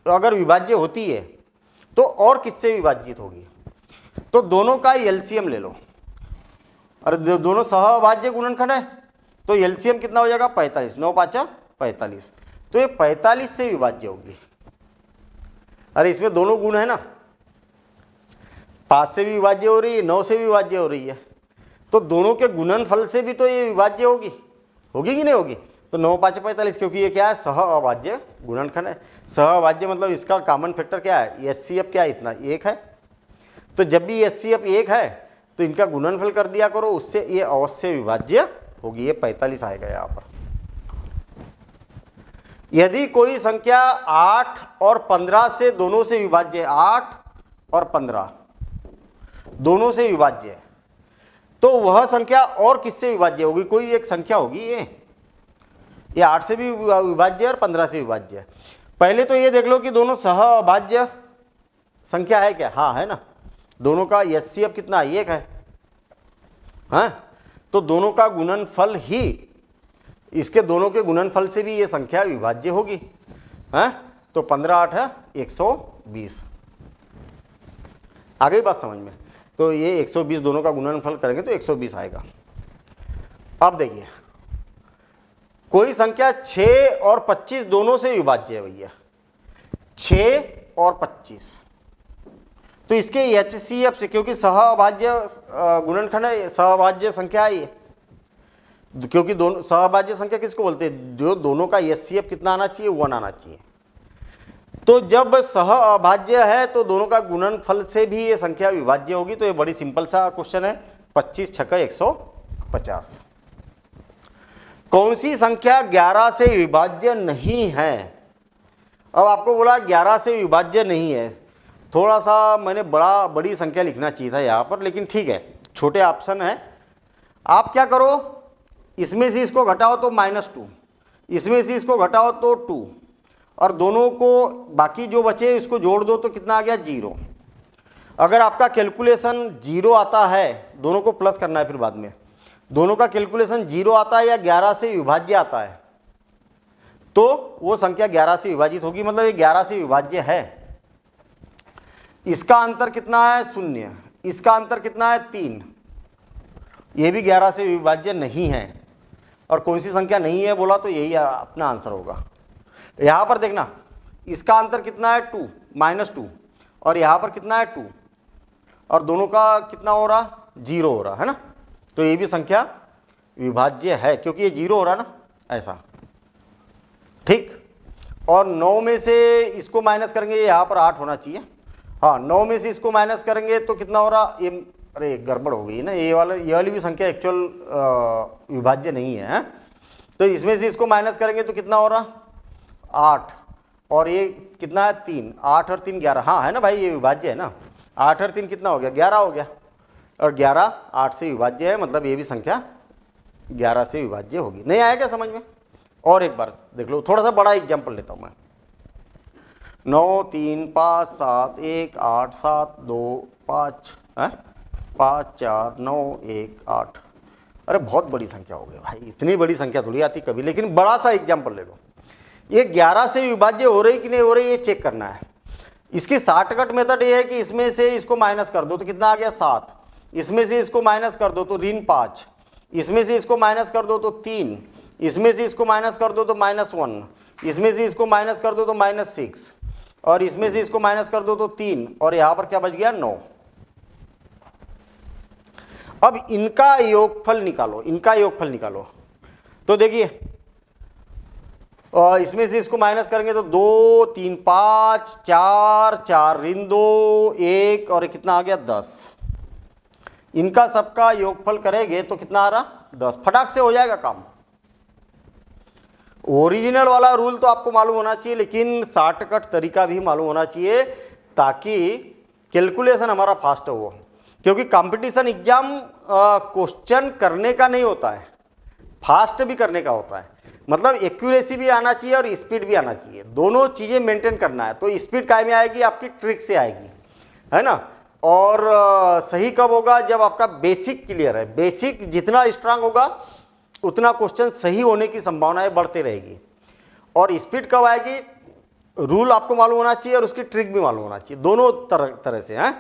तो अगर विभाज्य होती है तो और किससे विभाजित होगी? तो दोनों का एलसीएम ले लो। अरे दोनों सहअभाज्य गुणनखंड है, तो एलसीएम कितना हो जाएगा 45, 9 5 45, तो ये 45 से विभाज्य होगी। अरे इसमें दोनों गुण है ना, 5 से भी विभाज्य हो रही है, 9 से भी विभाज्य हो रही है, तो दोनों के गुणनफल से भी तो ये विभाज्य होगी, होगी कि नहीं होगी? तो 9 5 45, क्योंकि ये क्या है, सहअभाज्य गुणनखंड है। सहअभाज्य मतलब इसका कॉमन फैक्टर क्या है, एचसीएफ क्या है, इतना 1 है। तो जब भी एचसीएफ 1 है तो इनका गुणनफल कर दिया करो, उससे ये अवश्य विभाज्य होगी। ये 45 आएगा यहाँ पर। यदि कोई संख्या 8 और 15 से दोनों से विभाज्य है, 8 और 15 दोनों से विभाज्य है, तो वह संख्या और किससे विभाज्य होगी? कोई एक संख्या होगी, ये 8 से भी विभाज्य है और 15 से विभाज्य है। पहले तो ये देख लो कि दोनों सहअभाज्य संख्या है क्या? हाँ है ना, दोनों का एचसीएफ कितना 1 है, हाँ, तो दोनों का गुणनफल ही, इसके दोनों के गुणनफल से भी ये संख्या विभाज्य होगी, हाँ। तो 15 8 है 120। आ गई बात समझ में? तो ये 120 दोनों का गुणनफल करेंगे तो 120 आएगा। अब देखिए, कोई संख्या 6 और 25 दोनों से विभाज्य है भैया, 6 और 25, तो इसके एचसीएफ से, क्योंकि सहअभाज्य गुणनखंड है, सहअभाज्य संख्या है ये, क्योंकि दोनों सहअभाज्य संख्या किसको बोलते हैं? जो दोनों का एचसीएफ कितना आना चाहिए, 1 आना चाहिए। तो जब सहअभाज्य है तो दोनों का गुणनफल से भी ये संख्या विभाज्य होगी। तो ये बड़ी सिंपल सा क्वेश्चन है, 25 छक्का 150। कौन सी संख्या 11 से विभाज्य नहीं है? अब आपको बोला 11 से विभाज्य नहीं है, थोड़ा सा मैंने बड़ी संख्या लिखना चाहिए था यहाँ पर, लेकिन ठीक है, छोटे ऑप्शन है। आप क्या करो, इसमें से इसको घटाओ तो -2, इसमें से इसको घटाओ तो 2, और दोनों को बाकी जो बचे इसको जोड़ दो तो कितना आ गया 0। अगर आपका कैलकुलेशन 0 आता है, दोनों को प्लस करना है फिर बाद में, दोनों का कैलकुलेशन 0 आता है या 11 से विभाज्य आता है, तो वो संख्या 11 से विभाजित होगी, मतलब ये 11 से विभाज्य है। इसका अंतर कितना है 0, इसका अंतर कितना है 3, ये भी 11 से विभाज्य नहीं है। और कौन सी संख्या नहीं है बोला तो यही अपना आंसर होगा। यहाँ पर देखना, इसका अंतर कितना है 2 -2, और यहाँ पर कितना है 2, और दोनों का कितना हो रहा 0 हो रहा है ना, तो ये भी संख्या विभाज्य है, क्योंकि ये 0 हो रहा ना, ऐसा, ठीक। और 9 में से इसको माइनस करेंगे, यहाँ पर 8 होना चाहिए, हाँ, 9 में से इसको माइनस करेंगे तो कितना हो रहा, ये अरे गड़बड़ हो गई ना, ये वाली भी संख्या एक्चुअल विभाज्य नहीं है, तो इसमें से इसको माइनस करेंगे तो कितना हो रहा 8, और ये कितना है 3, 8 और 3 11, हाँ है ना भाई, ये विभाज्य है ना, 8 और 3 कितना हो गया 11 हो गया, और 11 8 से विभाज्य है, मतलब ये भी संख्या 11 से विभाज्य होगी। नहीं आया क्या समझ में? और एक बार देख लो, थोड़ा सा बड़ा एग्जाम्पल लेता हूँ मैं। 9 3 5 7 1 8 7 2 5 है, 5 4 9 1 8, अरे बहुत बड़ी संख्या हो गई भाई, इतनी बड़ी संख्या थोड़ी आती कभी, लेकिन बड़ा सा एग्जाम्पल ले लो। ये 11 से विभाज्य हो रही कि नहीं हो रही, ये चेक करना है। इसकी शॉर्टकट मेथड ये है कि इसमें से इसको माइनस कर दो तो कितना आ गया 7, इसमें से इसको माइनस कर दो तो ऋण 5, इसमें से इसको माइनस कर दो तो 3, इसमें से इसको माइनस कर दो तो -1, इसमें से इसको माइनस कर दो तो -6, और इसमें से इसको माइनस कर दो तो 3, और यहां पर क्या बच गया 9। अब इनका योगफल निकालो, इनका योगफल निकालो। तो देखिए इसमें से इसको माइनस करेंगे तो 2 3 5 4 4 ऋण 2 1 और कितना आ गया 10। इनका सबका योगफल करेंगे तो कितना आ रहा 10। फटाक से हो जाएगा काम। ओरिजिनल वाला रूल तो आपको मालूम होना चाहिए, लेकिन शॉर्टकट तरीका भी मालूम होना चाहिए ताकि कैलकुलेशन हमारा फास्ट हो। क्योंकि कंपटीशन एग्जाम क्वेश्चन करने का नहीं होता है, फास्ट भी करने का होता है। मतलब एक्यूरेसी भी आना चाहिए और स्पीड भी आना चाहिए, दोनों चीज़ें मेंटेन करना है। तो स्पीड काय में आएगी, आपकी ट्रिक से आएगी, है ना। और सही कब होगा, जब आपका बेसिक क्लियर है। बेसिक जितना स्ट्रांग होगा उतना क्वेश्चन सही होने की संभावनाएं बढ़ती रहेगी। और स्पीड कब आएगी, रूल आपको मालूम होना चाहिए और उसकी ट्रिक भी मालूम होना चाहिए, दोनों तरह से हैं,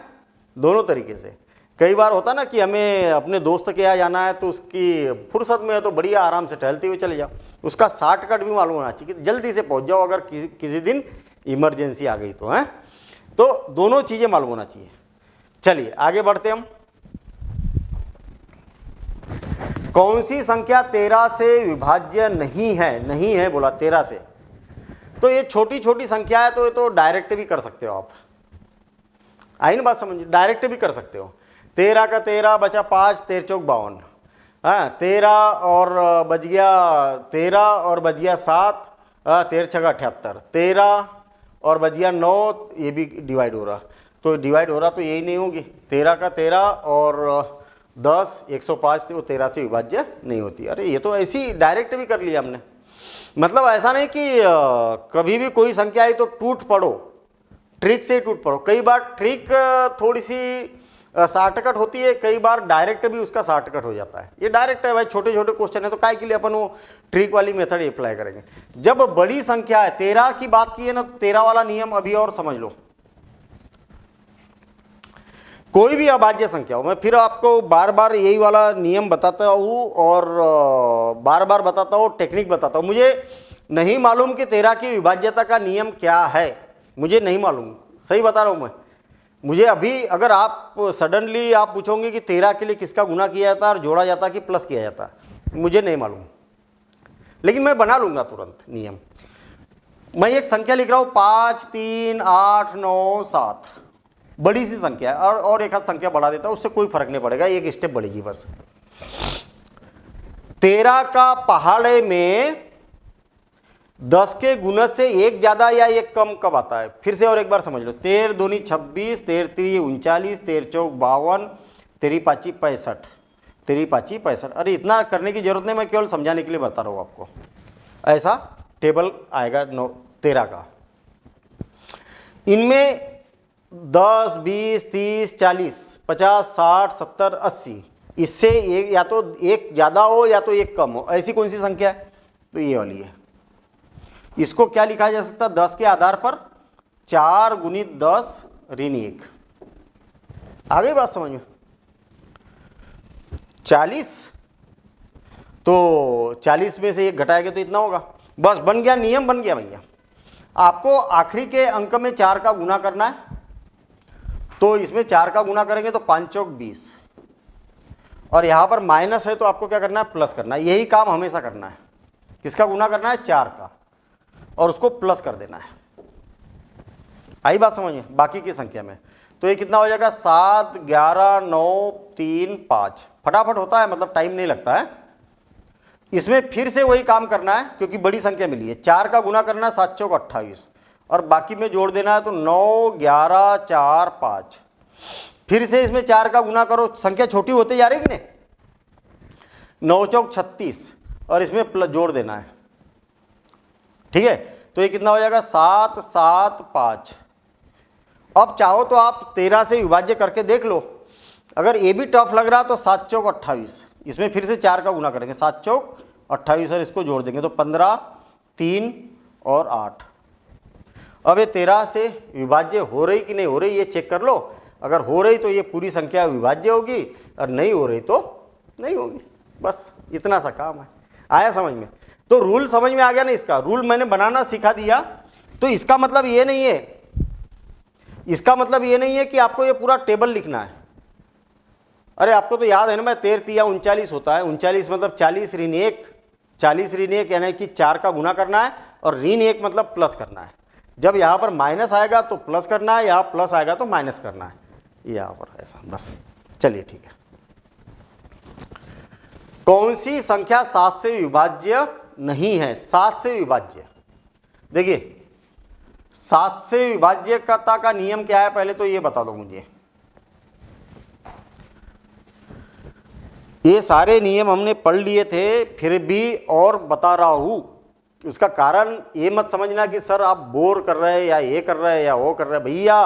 दोनों तरीके से। कई बार होता ना कि हमें अपने दोस्त के यहाँ जाना है तो उसकी फुर्सत में है तो बढ़िया आराम से टहलते हुए चले जाओ, उसका शॉर्टकट भी मालूम होना चाहिए कि जल्दी से पहुंच जाओ अगर किसी दिन इमरजेंसी आ गई तो, है। तो दोनों चीज़ें मालूम होना चाहिए। चलिए आगे बढ़ते हम। कौन सी संख्या 13 से विभाज्य नहीं है, नहीं है बोला 13 से। तो ये छोटी छोटी संख्या है तो ये तो डायरेक्ट भी कर सकते हो आप, आई ना बात समझ, डायरेक्ट भी कर सकते हो। 13 का 13 बचा 5, 13 चौक 52, हाँ 13 और बच गया 13 और बच गया 7, 13 छः 78, 13 और बच गया 9, ये भी डिवाइड हो रहा, तो डिवाइड हो रहा तो यही नहीं होगी। 13 का 13 और 10 105 थे, वो 13 से विभाज्य नहीं होती। अरे ये तो ऐसी डायरेक्ट भी कर लिया हमने। मतलब ऐसा नहीं कि कभी भी कोई संख्या आई तो टूट पड़ो, ट्रिक से ही टूट पड़ो। कई बार ट्रिक थोड़ी सी शॉर्टकट होती है, कई बार डायरेक्ट भी उसका शॉर्टकट हो जाता है। ये डायरेक्ट है भाई, छोटे छोटे क्वेश्चन है तो काय के लिए अपन वो ट्रिक वाली मेथड अप्लाई करेंगे। जब बड़ी संख्या है, 13 की बात की है ना, 13 वाला नियम अभी और समझ लो। कोई भी अभाज्य संख्या हो, मैं फिर आपको बार बार यही वाला नियम बताता हूँ और बार बार बताता हूँ, टेक्निक बताता हूँ। मुझे नहीं मालूम कि 13 की विभाज्यता का नियम क्या है, मुझे नहीं मालूम, सही बता रहा हूँ मैं। मुझे अभी अगर आप सडनली आप पूछोगे कि 13 के लिए किसका गुना किया जाता और जोड़ा जाता कि प्लस किया जाता, मुझे नहीं मालूम, लेकिन मैं बना लूँगा तुरंत नियम। मैं एक संख्या लिख रहा हूँ 5 3 8 9 7, बड़ी सी संख्या है, और एक आध संख्या बढ़ा देता हूँ, उससे कोई फर्क नहीं पड़ेगा, एक स्टेप बढ़ेगी बस। 13 का पहाड़े में 10 के गुणज से एक ज्यादा या एक कम कब आता है, फिर से और एक बार समझ लो। 13 दूनी 26, 13 तीन 39, 13 चौक 52, 13 पाँची 65, 13 पाँची 65। अरे इतना करने की जरूरत नहीं, मैं केवल समझाने के लिए बता रहा हूँ आपको। ऐसा टेबल आएगा 13 का। इनमें 10 20 30 40 50 60 70 80, इससे एक या तो एक ज़्यादा हो या तो एक कम हो, ऐसी कौन सी संख्या है, तो ये वाली है। इसको क्या लिखा जा सकता है, 10 के आधार पर 4 गुणित 10 ऋण 1। आ गई बात समझ में। 40, तो 40 में से एक घटाएंगे तो इतना होगा, बस बन गया, नियम बन गया भैया। आपको आखिरी के अंक में 4 का गुना करना है, तो इसमें 4 का गुना करेंगे तो 5 चौक 20, और यहाँ पर माइनस है तो आपको क्या करना है, प्लस करना है। यही काम हमेशा करना है, किसका गुना करना है, 4 का, और उसको प्लस कर देना है। आई बात समझ में। बाकी की संख्या में तो ये कितना हो जाएगा, 7 11 9 3 5, फटाफट होता है, मतलब टाइम नहीं लगता है। इसमें फिर से वही काम करना है क्योंकि बड़ी संख्या मिली है। 4 का गुना करना है 7 चौक 28, और बाकी में जोड़ देना है, तो 9 11 4 5। फिर से इसमें 4 का गुना करो, संख्या छोटी होती जा रही कि नहीं, 9 चौक 36, और इसमें प्लस जोड़ देना है, ठीक है। तो ये कितना हो जाएगा, 7 7 5। अब चाहो तो आप 13 से विभाज्य करके देख लो, अगर ये भी टफ लग रहा तो 7 चौक 28, इसमें फिर से 4 का गुना करेंगे, 7 चौक 28, और इसको जोड़ देंगे तो 15 3 और 8। अब ये 13 से विभाज्य हो रही कि नहीं हो रही, ये चेक कर लो। अगर हो रही तो ये पूरी संख्या विभाज्य होगी, और नहीं हो रही तो नहीं होगी, बस इतना सा काम है। आया समझ में? तो रूल समझ में आ गया ना? इसका रूल मैंने बनाना सिखा दिया। तो इसका मतलब ये नहीं है, इसका मतलब ये नहीं है कि आपको ये पूरा टेबल लिखना है। अरे आपको तो याद है ना, मैं 13 × 39 होता है। 39 मतलब 40 ऋण 1, 40 ऋण 1 यानी कि 4 का गुना करना है, और ऋण 1 मतलब प्लस करना है। जब यहाँ पर माइनस आएगा तो प्लस करना है, यहाँ प्लस आएगा तो माइनस करना है, यहाँ पर ऐसा। बस चलिए ठीक है। कौन सी संख्या 7 से विभाज्य नहीं है? 7 से विभाज्य, देखिए 7 से विभाज्यता का नियम क्या है, पहले तो ये बता दो मुझे। ये सारे नियम हमने पढ़ लिए थे, फिर भी और बता रहा हूं। उसका कारण ये मत समझना कि सर आप बोर कर रहे हैं या ये कर रहे हैं या वो कर रहे हैं। भैया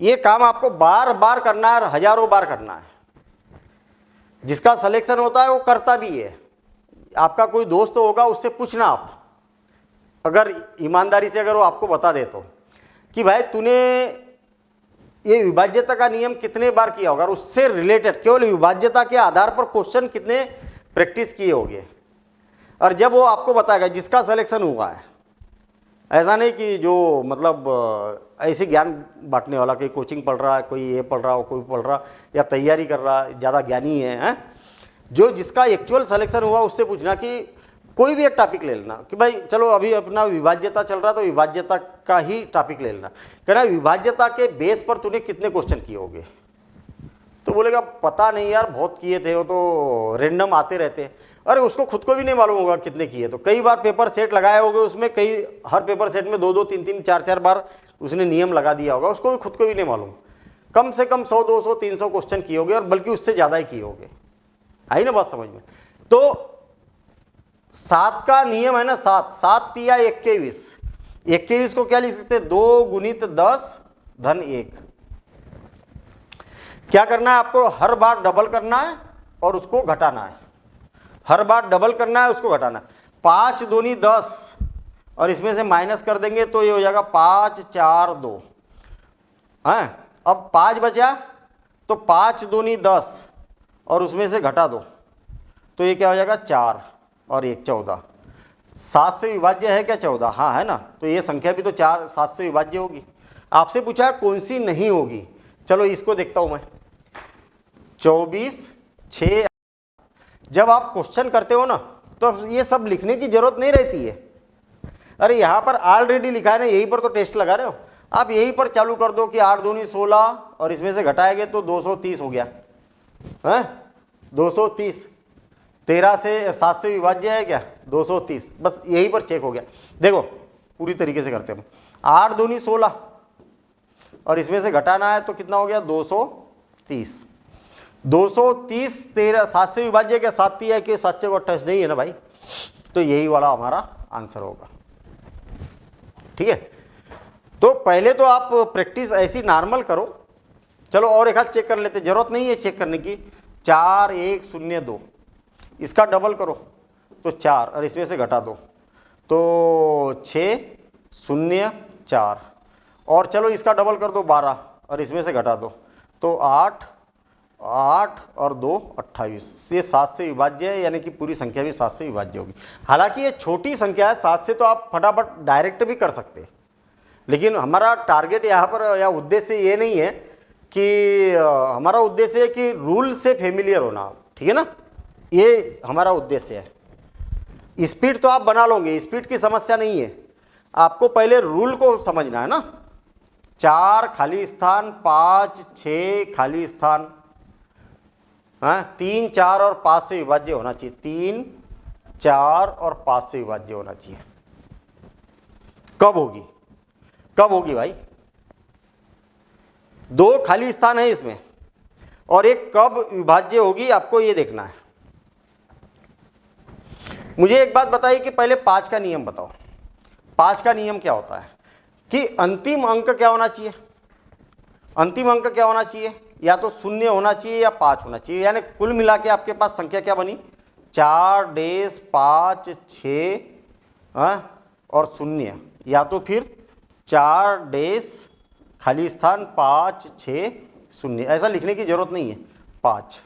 ये काम आपको बार बार करना है और हजारों बार करना है। जिसका सिलेक्शन होता है वो करता भी है। आपका कोई दोस्त होगा, उससे पूछना आप, अगर ईमानदारी से अगर वो आपको बता दे तो, कि भाई तूने ये विभाज्यता का नियम कितने बार किया होगा, और उससे रिलेटेड केवल विभाज्यता के आधार पर क्वेश्चन कितने प्रैक्टिस किए होंगे। और जब वो आपको बताएगा जिसका सिलेक्शन हुआ है, ऐसा नहीं कि जो मतलब ऐसे ज्ञान बांटने वाला, कोई कोचिंग पढ़ रहा है, कोई ये पढ़ रहा हो, कोई पढ़ रहा या तैयारी कर रहा है, ज़्यादा ज्ञानी है, जो जिसका एक्चुअल सिलेक्शन हुआ उससे पूछना कि कोई भी एक टॉपिक ले लेना कि भाई चलो अभी अपना विभाज्यता चल रहा है तो विभाज्यता का ही टॉपिक ले लेना, कहना विभाज्यता के बेस पर तूने कितने क्वेश्चन किए होंगे। तो बोलेगा पता नहीं यार बहुत किए थे, वो तो रेंडम आते रहते हैं। अरे उसको खुद को भी नहीं मालूम होगा कितने किए, तो कई बार पेपर सेट लगाए होंगे उसमें, कई हर पेपर सेट में 2-2, 3-3, 4-4 बार उसने नियम लगा दिया होगा, उसको भी खुद को भी नहीं मालूम। कम से कम 100, 200, 300 क्वेश्चन किए होंगे, और बल्कि उससे ज़्यादा ही किए होंगे। आई ना बात समझ में? तो 7 का नियम है ना, 7 7 तिया 21। 21 को क्या लिख सकते हैं? 2 × 10 धन 1। क्या करना है आपको? हर बार डबल करना है और उसको घटाना है। हर बार डबल करना है, उसको घटाना है। 5 दूनी 10, और इसमें से माइनस कर देंगे तो ये हो जाएगा 5 4 2 है। अब 5 बचा तो 5 दूनी 10 और उसमें से घटा दो तो ये क्या हो जाएगा? 4 और 1 14। 7 से विभाज्य है क्या 14? हाँ है ना। तो ये संख्या भी तो 7 से विभाज्य होगी। आपसे पूछा है कौन सी नहीं होगी, चलो इसको देखता हूं मैं। 24 6। जब आप क्वेश्चन करते हो ना तो ये सब लिखने की जरूरत नहीं रहती है। अरे यहाँ पर ऑलरेडी लिखा है ना, यहीं पर तो टेस्ट लगा रहे हो आप, यहीं पर चालू कर दो कि 8 दूनी 16 और इसमें से घटाएंगे तो 230 हो गया है। 230 13 से 7 से विभाज्य है क्या? 230, बस यहीं पर चेक हो गया। देखो पूरी तरीके से करते हैं। 8 दूनी 16 और इसमें से घटाना है तो कितना हो गया? 230। 230 13 7 से विभाज्य क्या? 7 तिया कि 7 को 28 नहीं है ना भाई, तो यही वाला हमारा आंसर होगा। ठीक है, तो पहले तो आप प्रैक्टिस ऐसी नॉर्मल करो। चलो और एक हाथ चेक कर लेते, जरूरत नहीं है चेक करने की। 4 1 0 2, इसका डबल करो तो 4 और इसमें से घटा दो तो 6 0 4, और चलो इसका डबल कर दो 12 और इसमें से घटा दो तो 8 8 और 2 28। ये 7 से विभाज्य है, यानी कि पूरी संख्या भी 7 से विभाज्य होगी। हालांकि ये छोटी संख्या है, 7 से तो आप फटाफट डायरेक्ट भी कर सकते हैं, लेकिन हमारा टारगेट यहाँ पर या उद्देश्य ये नहीं है कि हमारा उद्देश्य है कि रूल से फेमिलियर होना। ठीक है ना, ये हमारा उद्देश्य है। स्पीड तो आप बना लोगे, स्पीड की समस्या नहीं है, आपको पहले रूल को समझना है ना। 4 खाली स्थान, 5 6 खाली स्थान, हाँ 3 4 और 5 से विभाज्य होना चाहिए। 3 4 और 5 से विभाज्य होना चाहिए। कब होगी? कब होगी भाई? 2 खाली स्थान है इसमें, और एक कब विभाज्य होगी आपको ये देखना है। मुझे एक बात बताइए कि पहले 5 का नियम बताओ। 5 का नियम क्या होता है कि अंतिम अंक क्या होना चाहिए? अंतिम अंक क्या होना चाहिए? या तो 0 होना चाहिए या 5 होना चाहिए, यानी कुल मिला के आपके पास संख्या क्या बनी? 4 डेश 5 6 और 0, या तो फिर 4 डेश खाली स्थान 5 6 0। ऐसा लिखने की जरूरत नहीं है, 5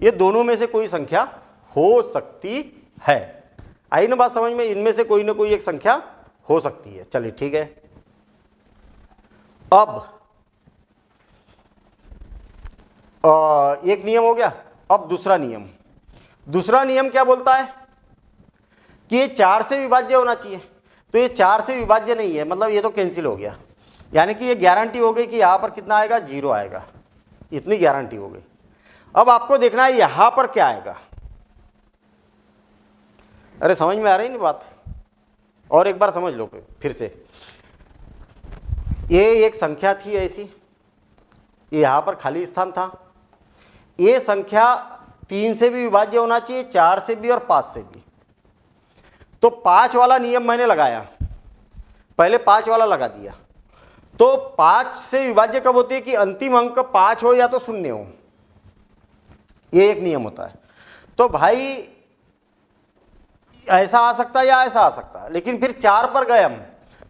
ये दोनों में से कोई संख्या हो सकती है। आई ना बात समझ में, इनमें से कोई ना कोई एक संख्या हो सकती है। चलिए ठीक है, अब एक नियम हो गया। अब दूसरा नियम, दूसरा नियम क्या बोलता है कि ये 4 से विभाज्य होना चाहिए। तो ये 4 से विभाज्य नहीं है, मतलब ये तो कैंसिल हो गया, यानी कि ये गारंटी हो गई कि यहां पर कितना आएगा, 0 आएगा, इतनी गारंटी हो गई। अब आपको देखना है यहां पर क्या आएगा। अरे समझ में आ रही नहीं बात, और एक बार समझ लो फिर से। ये एक संख्या थी ऐसी, यहां पर खाली स्थान था। ये संख्या 3 से भी विभाज्य होना चाहिए, 4 से भी और 5 से भी। तो 5 वाला नियम मैंने लगाया, पहले 5 वाला लगा दिया। तो 5 से विभाज्य कब होती है कि अंतिम अंक 5 हो या तो 0 हो, ये एक नियम होता है। तो भाई ऐसा आ सकता है या ऐसा आ सकता है, लेकिन फिर 4 पर गए हम,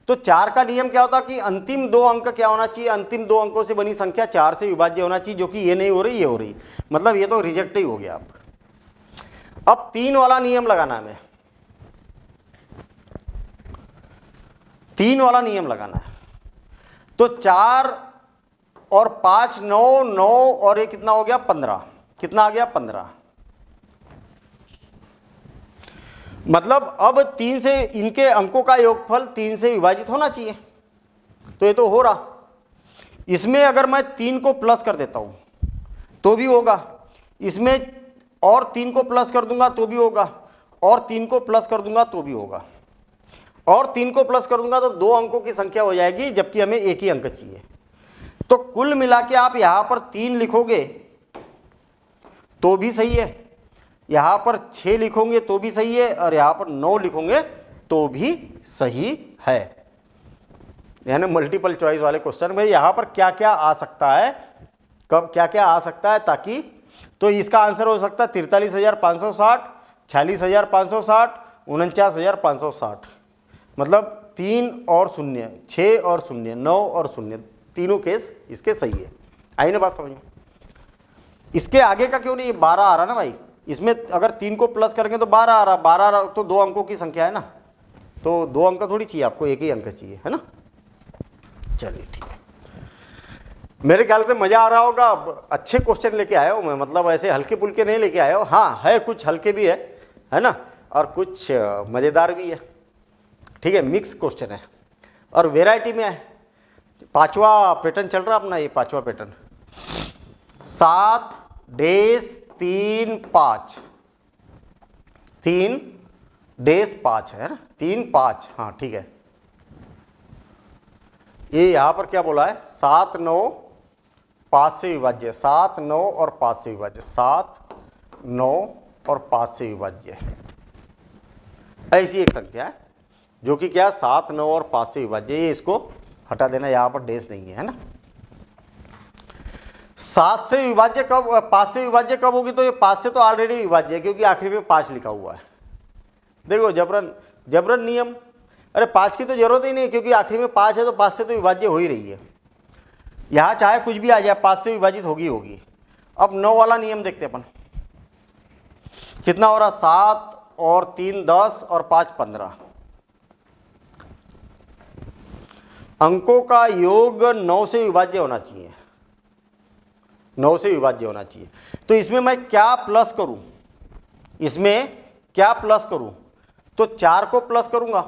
तो 4 का नियम क्या होता है कि अंतिम 2 अंक क्या होना चाहिए, अंतिम 2 अंकों से बनी संख्या 4 से विभाज्य होना चाहिए, जो कि ये नहीं हो रही, ये हो रही, मतलब ये तो रिजेक्ट ही हो गया। अब 3 वाला नियम लगाना है, 3 वाला नियम लगाना है। तो 4 और 5 9, 9 और ये कितना हो गया, 15। कितना आ गया, 15। मतलब अब 3 से इनके अंकों का योगफल 3 से विभाजित होना चाहिए, तो ये तो हो रहा। इसमें अगर मैं 3 को प्लस कर देता हूं तो भी होगा, इसमें और 3 को प्लस कर दूंगा तो भी होगा, और 3 को प्लस कर दूंगा तो भी होगा, और 3 को प्लस कर दूंगा तो 2 अंकों की संख्या हो जाएगी, जबकि हमें एक ही अंक चाहिए। तो कुल मिला के आप यहां पर 3 लिखोगे तो भी सही है, यहां पर 6 लिखोगे तो भी सही है, और यहां पर 9 लिखोगे तो भी सही है। यानी मल्टीपल चॉइस वाले क्वेश्चन में यहां पर क्या क्या आ सकता है, कब क्या क्या आ सकता है, ताकि तो इसका आंसर हो सकता है 43,560, 46,560, 49,560। मतलब 3 और 0, 6 और 0, 9 और 0, तीनों केस इसके सही है। आई ना बात समझ में। इसके आगे का क्यों नहीं, 12 आ रहा ना भाई, इसमें अगर 3 को प्लस करेंगे तो 12 आ रहा, 12 तो 2 अंकों की संख्या है ना, तो 2 अंक थोड़ी चाहिए आपको, एक ही अंक चाहिए, है ना। चलिए ठीक है, मेरे ख्याल से मजा आ रहा होगा। अच्छे क्वेश्चन लेके आया हूँ मैं, मतलब ऐसे हल्के फुल्के नहीं लेके आया हूँ। हाँ है, कुछ हल्के भी है ना, और कुछ मज़ेदार भी है। ठीक है, मिक्स क्वेश्चन है और वेराइटी में है। 5वां पैटर्न चल रहा अपना, ये 5वां पैटर्न 7 डेस 3 5, 3 डेस 5 है ना, 3 5, हाँ ठीक है। ये यहां पर क्या बोला है, 7 9 5 से विभाज्य, 7 9 और 5 से विभाज्य, 7 9 और 5 से विभाज्य, ऐसी एक संख्या है जो कि क्या, 7 9 और 5 से विभाज्य। ये इसको हटा देना, यहां पर डेस नहीं है ना। 7 से विभाज्य कब, 5 से विभाज्य कब होगी, तो ये 5 से तो ऑलरेडी विभाज्य है, क्योंकि आखिरी में 5 लिखा हुआ है। देखो जबरन नियम, अरे 5 की तो जरूरत ही नहीं, क्योंकि आखिरी में 5 है, तो 5 से तो विभाज्य हो ही रही है। यहां चाहे कुछ भी आ जाए, 5 से विभाजित होगी। अब 9 वाला नियम देखते अपन, कितना हो रहा, 7 और 3 10 और 5 15। अंकों का योग 9 से विभाज्य होना चाहिए, 9 से विभाज्य होना चाहिए। तो इसमें मैं क्या प्लस करूं, इसमें क्या प्लस करूं, तो 4 को प्लस करूंगा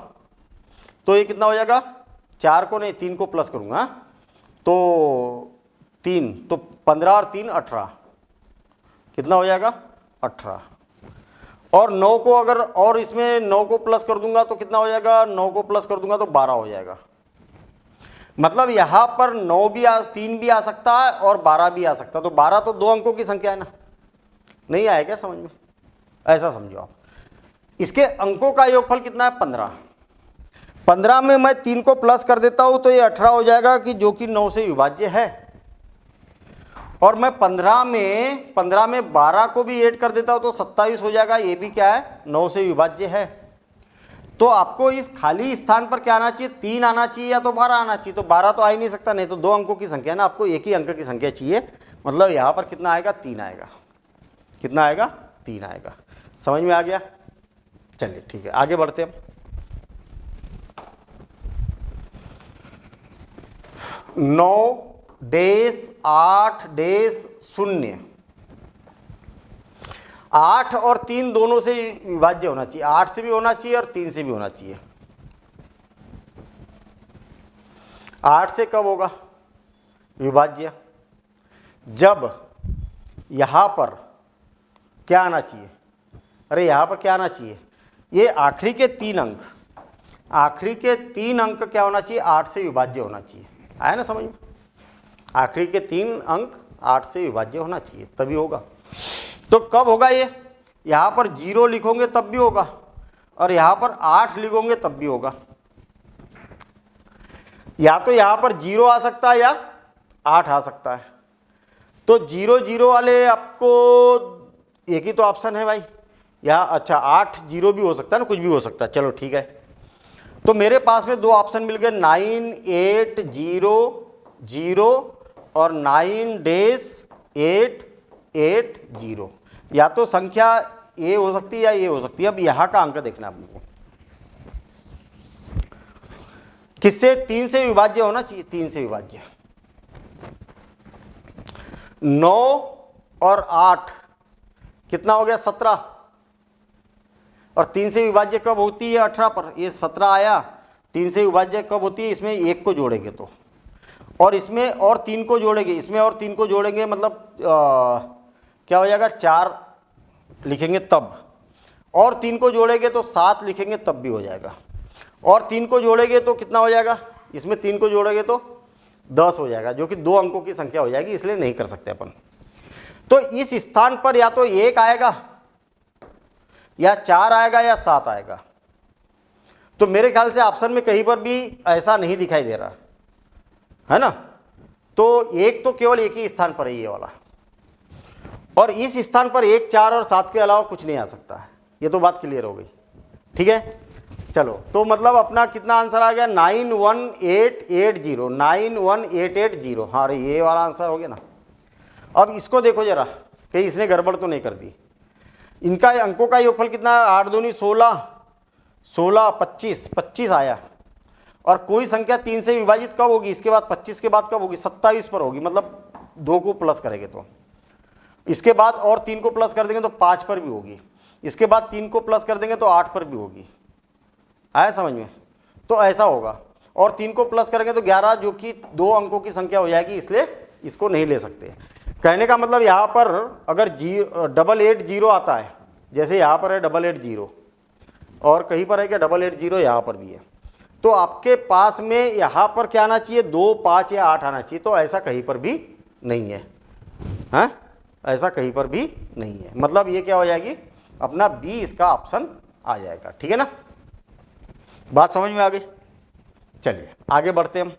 तो ये कितना हो जाएगा, 4 को नहीं 3 को प्लस करूंगा, तो 3, तो 15 और 3 18, कितना हो जाएगा 18। और 9 को अगर और इसमें 9 को प्लस कर दूंगा तो कितना हो जाएगा, 9 को प्लस कर दूंगा तो 12 हो जाएगा। मतलब यहां पर 9 भी 3 भी आ सकता है और 12 भी आ सकता है। तो 12 तो 2 अंकों की संख्या है ना, नहीं आएगा समझ में, ऐसा समझो आप। इसके अंकों का योगफल कितना है, 15। 15 में मैं 3 को प्लस कर देता हूं तो ये 18 हो जाएगा, कि जो कि 9 से विभाज्य है। और मैं 15 में 12 को भी ऐड कर देता हूं तो 27 हो जाएगा, ये भी क्या है, 9 से विभाज्य है। तो आपको इस खाली स्थान पर क्या आना चाहिए, 3 आना चाहिए या तो 12 आना चाहिए। तो 12 तो आ ही नहीं सकता, नहीं तो 2 अंकों की संख्या है ना, आपको एक ही अंक की संख्या चाहिए। मतलब यहां पर कितना आएगा, 3 आएगा। कितना आएगा, 3 आएगा। समझ में आ गया? चलिए ठीक है, आगे बढ़ते हैं। 9-8-0, 8 और 3 दोनों से विभाज्य होना चाहिए, 8 से भी होना चाहिए और 3 से भी होना चाहिए। 8 से कब होगा विभाज्य? जब यहां पर क्या आना चाहिए, अरे यहां पर क्या आना चाहिए, ये आखिरी के 3 अंक, आखिरी के 3 अंक क्या होना चाहिए, 8 से विभाज्य होना चाहिए। आया ना समझ में? आखिरी के 3 अंक 8 से विभाज्य होना चाहिए, तभी होगा। तो कब होगा ये, यहां पर 0 लिखोगे तब भी होगा, और यहां पर 8 लिखोगे तब भी होगा। या तो यहां पर 0 आ सकता है या 8 आ सकता है। तो 0-0 वाले आपको एक ही तो ऑप्शन है भाई, या अच्छा 8-0 भी हो सकता है ना, कुछ भी हो सकता है। चलो ठीक है, तो मेरे पास में 2 ऑप्शन मिल गए, 9-8-0-0 और 9-8-8-0। या तो संख्या ये हो सकती है या ये हो सकती है। अब यहां का अंक देखना आपको, किससे, 3 से विभाज्य होना चाहिए, 3 से विभाज्य। 9 और 8 कितना हो गया, 17, और 3 से विभाज्य कब होती है, 18 पर। ये 17 आया, 3 से विभाज्य कब होती है, इसमें 1 को जोड़ेंगे तो, और इसमें और 3 को जोड़ेंगे, इसमें और 3 को जोड़ेंगे, मतलब क्या हो जाएगा, 4 लिखेंगे तब, और 3 को जोड़ेंगे तो 7 लिखेंगे तब भी हो जाएगा, और 3 को जोड़ेंगे तो कितना हो जाएगा, इसमें 3 को जोड़ेंगे तो 10 हो जाएगा, जो कि 2 अंकों की संख्या हो जाएगी, इसलिए नहीं कर सकते अपन। तो इस स्थान पर या तो 1 आएगा या 4 आएगा या 7 आएगा। तो मेरे ख्याल से ऑप्शन में कहीं पर भी ऐसा नहीं दिखाई दे रहा है ना। तो 1 तो केवल एक ही स्थान पर है, ये वाला, और इस स्थान पर 1, 4 और 7 के अलावा कुछ नहीं आ सकता है। ये तो बात क्लियर हो गई, ठीक है। चलो, तो मतलब अपना कितना आंसर आ गया, 91880, 91880। हाँ अरे ये वाला आंसर हो गया ना। अब इसको देखो जरा, कहीं इसने गड़बड़ तो नहीं कर दी। इनका अंकों का योगफल कितना है, 8 दूनी 16, 16 25, 25 आया। और कोई संख्या 3 से विभाजित कब होगी, इसके बाद 25 के बाद कब होगी, 27 पर होगी, मतलब 2 को प्लस करेंगे तो। इसके बाद और 3 को प्लस कर देंगे तो 5 पर भी होगी, इसके बाद 3 को प्लस कर देंगे तो 8 पर भी होगी। आया समझ में? तो ऐसा होगा, और 3 को प्लस करेंगे तो 11, जो कि 2 अंकों की संख्या हो जाएगी, इसलिए इसको नहीं ले सकते। कहने का मतलब यहाँ पर अगर 880 आता है, जैसे यहाँ पर है 880, और कहीं पर है क्या 880, यहाँ पर भी है, तो आपके पास में यहाँ पर क्या आना चाहिए, 2, 5 या 8 आना चाहिए। तो ऐसा कहीं पर भी नहीं है, हाँ ऐसा कहीं पर भी नहीं है। मतलब ये क्या हो जाएगी, अपना बी इसका ऑप्शन आ जाएगा, ठीक है ना। बात समझ में आ गई? चलिए आगे बढ़ते हम।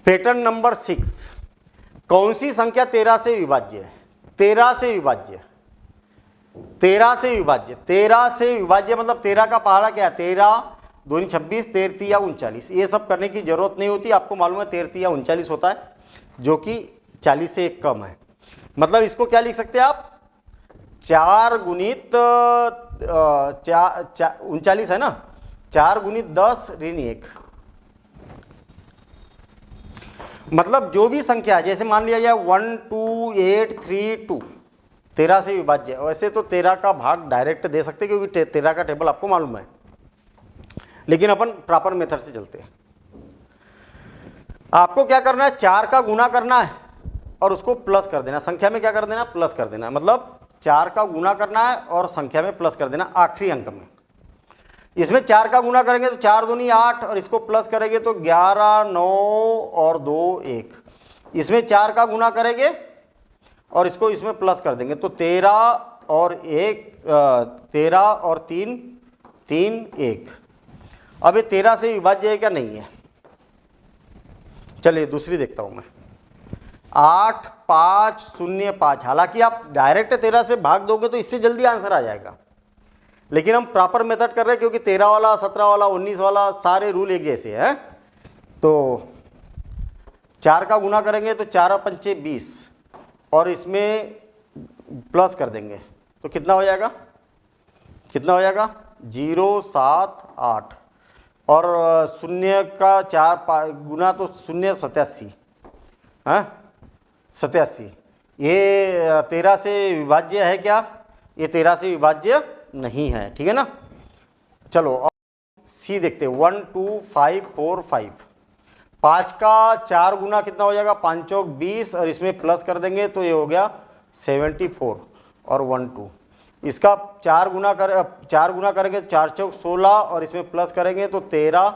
पैटर्न नंबर 6, कौन सी संख्या 13 से विभाज्य है, 13 से विभाज्य, 13 से विभाज्य, 13 से विभाज्य मतलब 13 का पहाड़ा क्या है, 13 दूनी 26, 13 या 39। ये सब करने की जरूरत नहीं होती, आपको मालूम है 13 या 39 होता है, जो कि 40 से 1 कम है। मतलब इसको क्या लिख सकते हैं आप, 4 गुणित 39 है ना, 4 गुणित 10 ऋण 1। मतलब जो भी संख्या, जैसे मान लिया जाए 12832, 13 से विभाज्य। वैसे तो 13 का भाग डायरेक्ट दे सकते क्योंकि 13 का टेबल आपको मालूम है, लेकिन अपन प्रॉपर मेथड से चलते हैं। आपको क्या करना है, 4 का गुणा करना है और उसको प्लस कर देना, संख्या में क्या कर देना, प्लस कर देना। मतलब 4 का गुणा करना है और संख्या में प्लस कर देना आखिरी अंक में। इसमें 4 का गुणा करेंगे तो 4 दूनी 8, और इसको प्लस करेंगे तो 11, 9 और 2 1। इसमें 4 का गुणा करेंगे और इसको इसमें प्लस कर देंगे तो 13 और 3 3 1। अब ये 13 से विभाज्य है क्या, नहीं है। चलिए दूसरी देखता हूं मैं, 8505। हालांकि आप डायरेक्ट 13 से भाग दोगे तो इससे जल्दी आंसर आ जाएगा, लेकिन हम प्रॉपर मेथड कर रहे हैं क्योंकि 13 वाला, 17 वाला, 19 वाला सारे रूल एक जैसे हैं। तो 4 का गुणा करेंगे तो 4 और 5 20, और इसमें प्लस कर देंगे तो कितना हो जाएगा, कितना हो जाएगा 0 7 8 और शून्य का 4 गुना तो शून्य 87, हाँ 87। ये 13 से विभाज्य है क्या, ये 13 से विभाज्य नहीं है, ठीक है ना। चलो अब सी देखते हैं 1 2 5 4 5, 5 का 4 गुना कितना हो जाएगा 5 चौक 20 और इसमें प्लस कर देंगे तो ये हो गया 74 और 1 2, इसका 4 गुना करेंगे 4 चौक 16 और इसमें प्लस करेंगे तो 13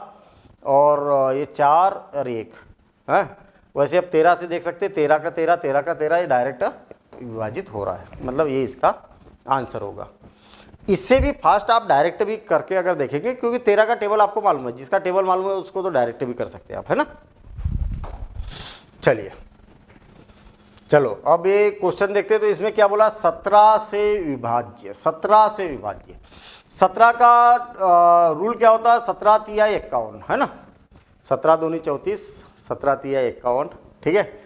और ये 4 और 1 है। वैसे अब 13 से देख सकते हैं 13 का 13 13 का 13 ये डायरेक्ट विभाजित हो रहा है, मतलब ये इसका आंसर होगा। इससे भी फास्ट आप डायरेक्ट भी करके अगर देखेंगे, क्योंकि 13 का टेबल आपको मालूम है, जिसका टेबल मालूम है उसको तो डायरेक्ट भी कर सकते हैं आप, है ना। चलिए चलो अब ये क्वेश्चन देखते हैं। तो इसमें क्या बोला 17 से विभाज्य, 17 से विभाज्य। 17 का रूल क्या होता है 17 तिया 51, है ना। 17 दूनी 34, 17 तिया 51, ठीक है।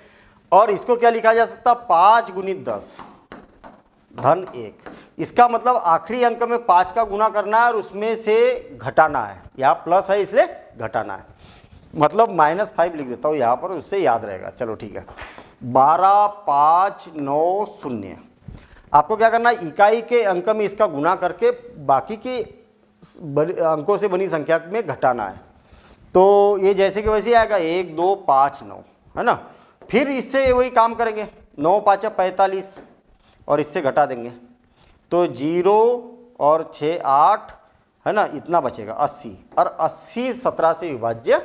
और इसको क्या लिखा जा सकता 5 गुणित 10 धन 1। इसका मतलब आखिरी अंक में 5 का गुना करना है और उसमें से घटाना है, यहाँ प्लस है इसलिए घटाना है, मतलब -5 लिख देता हूँ यहाँ पर, उससे याद रहेगा। चलो ठीक है 12 5 9 0। आपको क्या करना है इकाई के अंक में इसका गुना करके बाकी के अंकों से बनी संख्या में घटाना है। तो ये जैसे कि वैसे आएगा 1 2 5 9, है ना। फिर इससे वही काम करेंगे 9 5 45 और इससे घटा देंगे तो 0 और 6 8, है ना, इतना बचेगा 80। और 80 17 से विभाज्य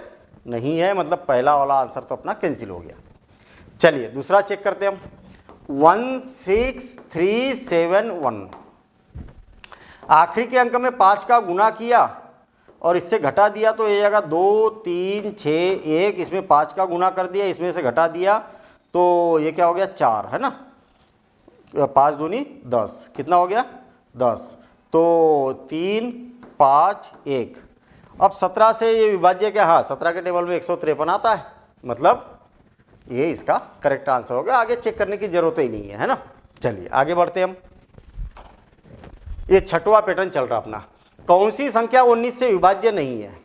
नहीं है, मतलब पहला वाला आंसर तो अपना कैंसिल हो गया। चलिए दूसरा चेक करते हैं हम 16371। आखिरी के अंक में 5 का गुना किया और इससे घटा दिया तो ये जगह 2 3 6 1, इसमें 5 का गुना कर दिया, इसमें से घटा दिया तो ये क्या हो गया 4, है ना। 5 दूनी 10, कितना हो गया 10, तो 3 5 1। अब 17 से ये विभाज्य क्या, हाँ 17 के टेबल में 153 आता है, मतलब ये इसका करेक्ट आंसर हो गया। आगे चेक करने की जरूरत ही नहीं है ना। चलिए आगे बढ़ते हम। ये छठवां पैटर्न चल रहा अपना, कौन सी संख्या 19 से विभाज्य नहीं है।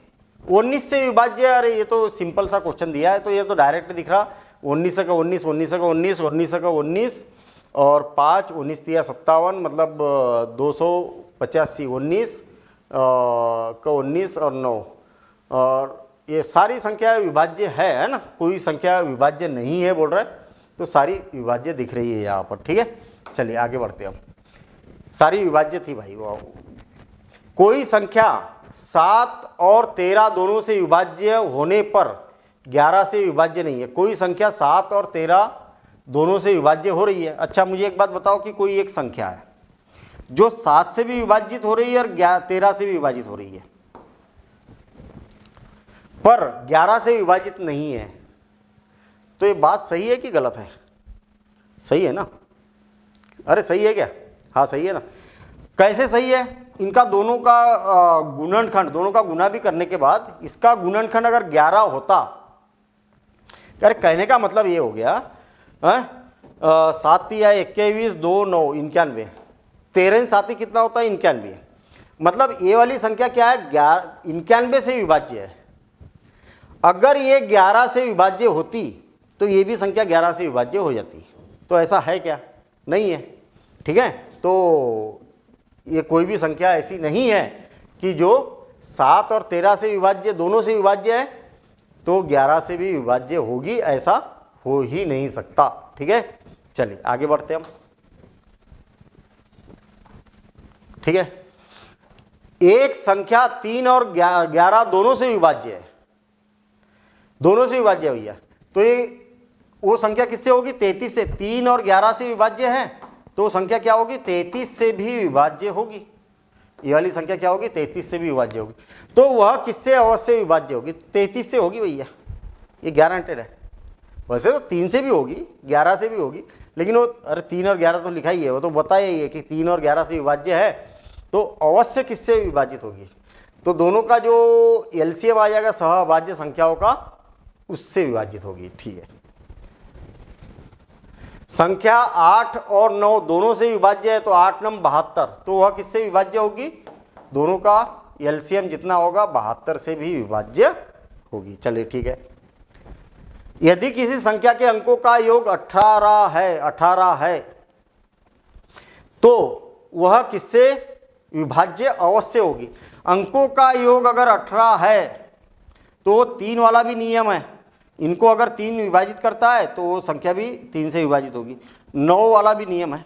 19 से विभाज्य, अरे ये तो सिंपल सा क्वेश्चन दिया है तो ये तो डायरेक्ट दिख रहा 19 का 19 19 का 19 19 का 19 और 5 19 तिया 57, मतलब 285 19 का 19 और 9, और ये सारी संख्या विभाज्य है ना। कोई संख्या विभाज्य नहीं है बोल रहा है, तो सारी विभाज्य दिख रही है यहाँ पर, ठीक है। चलिए आगे बढ़ते हैं हम। सारी विभाज्य थी भाई वो। कोई संख्या 7 और 13 दोनों से विभाज्य होने पर 11 से विभाज्य नहीं है। कोई संख्या 7 और 13 दोनों से विभाज्य हो रही है। अच्छा मुझे एक बात बताओ कि कोई एक संख्या है जो 7 से भी विभाजित हो रही है और 13 से भी विभाजित हो रही है, पर 11 से विभाजित नहीं है, तो ये बात सही है कि गलत है? सही है ना। अरे सही है क्या, हाँ सही है ना। कैसे सही है, इनका दोनों का गुणनखंड, दोनों का गुना भी करने के बाद इसका गुणनखंड अगर 11 होता, अरे कहने का मतलब ये हो गया 7 या 21 2 9 91, 13 7 कितना होता है 91, मतलब ये वाली संख्या क्या है 91 से विभाज्य है। अगर ये 11 से विभाज्य होती तो ये भी संख्या 11 से विभाज्य हो जाती, तो ऐसा है क्या, नहीं है, ठीक है। तो ये कोई भी संख्या ऐसी नहीं है कि जो 7 और 13 से विभाज्य, दोनों से विभाज्य है तो 11 से भी विभाज्य होगी, ऐसा हो ही नहीं सकता, ठीक है। चलिए आगे बढ़ते हम, ठीक है। एक संख्या 3 और 11 दोनों से विभाज्य है, दोनों से विभाज्य भैया, तो ये वो संख्या किससे होगी 33 से। 3 और 11 से विभाज्य है तो संख्या क्या होगी 33 से भी विभाज्य होगी। ये वाली संख्या क्या होगी 33 से भी विभाज्य होगी, तो वह किससे अवश्य विभाज्य होगी 33 से होगी भैया, ये गारंटेड है। वैसे तो 3 से भी होगी 11 से भी होगी, लेकिन वो अरे 3 और 11 तो लिखा ही है, वो तो बताया ही है कि 3 और 11 से विभाज्य है तो अवश्य किससे विभाजित होगी, तो दोनों का जो एलसीएम आ जाएगा सहअभाज्य संख्याओं का, उससे विभाजित होगी, ठीक है। संख्या 8 और 9 दोनों से विभाज्य है, तो 8 9 72, तो वह किससे विभाज्य होगी? दोनों का एलसीएम जितना होगा 72 से भी विभाज्य होगी। चलिए ठीक है। यदि किसी संख्या के अंकों का योग 18 है तो वह किससे विभाज्य अवश्य होगी? अंकों का योग अगर 18 है तो 3 वाला भी नियम है, इनको अगर 3 विभाजित करता है तो वो संख्या भी 3 से विभाजित होगी। 9 वाला भी नियम है,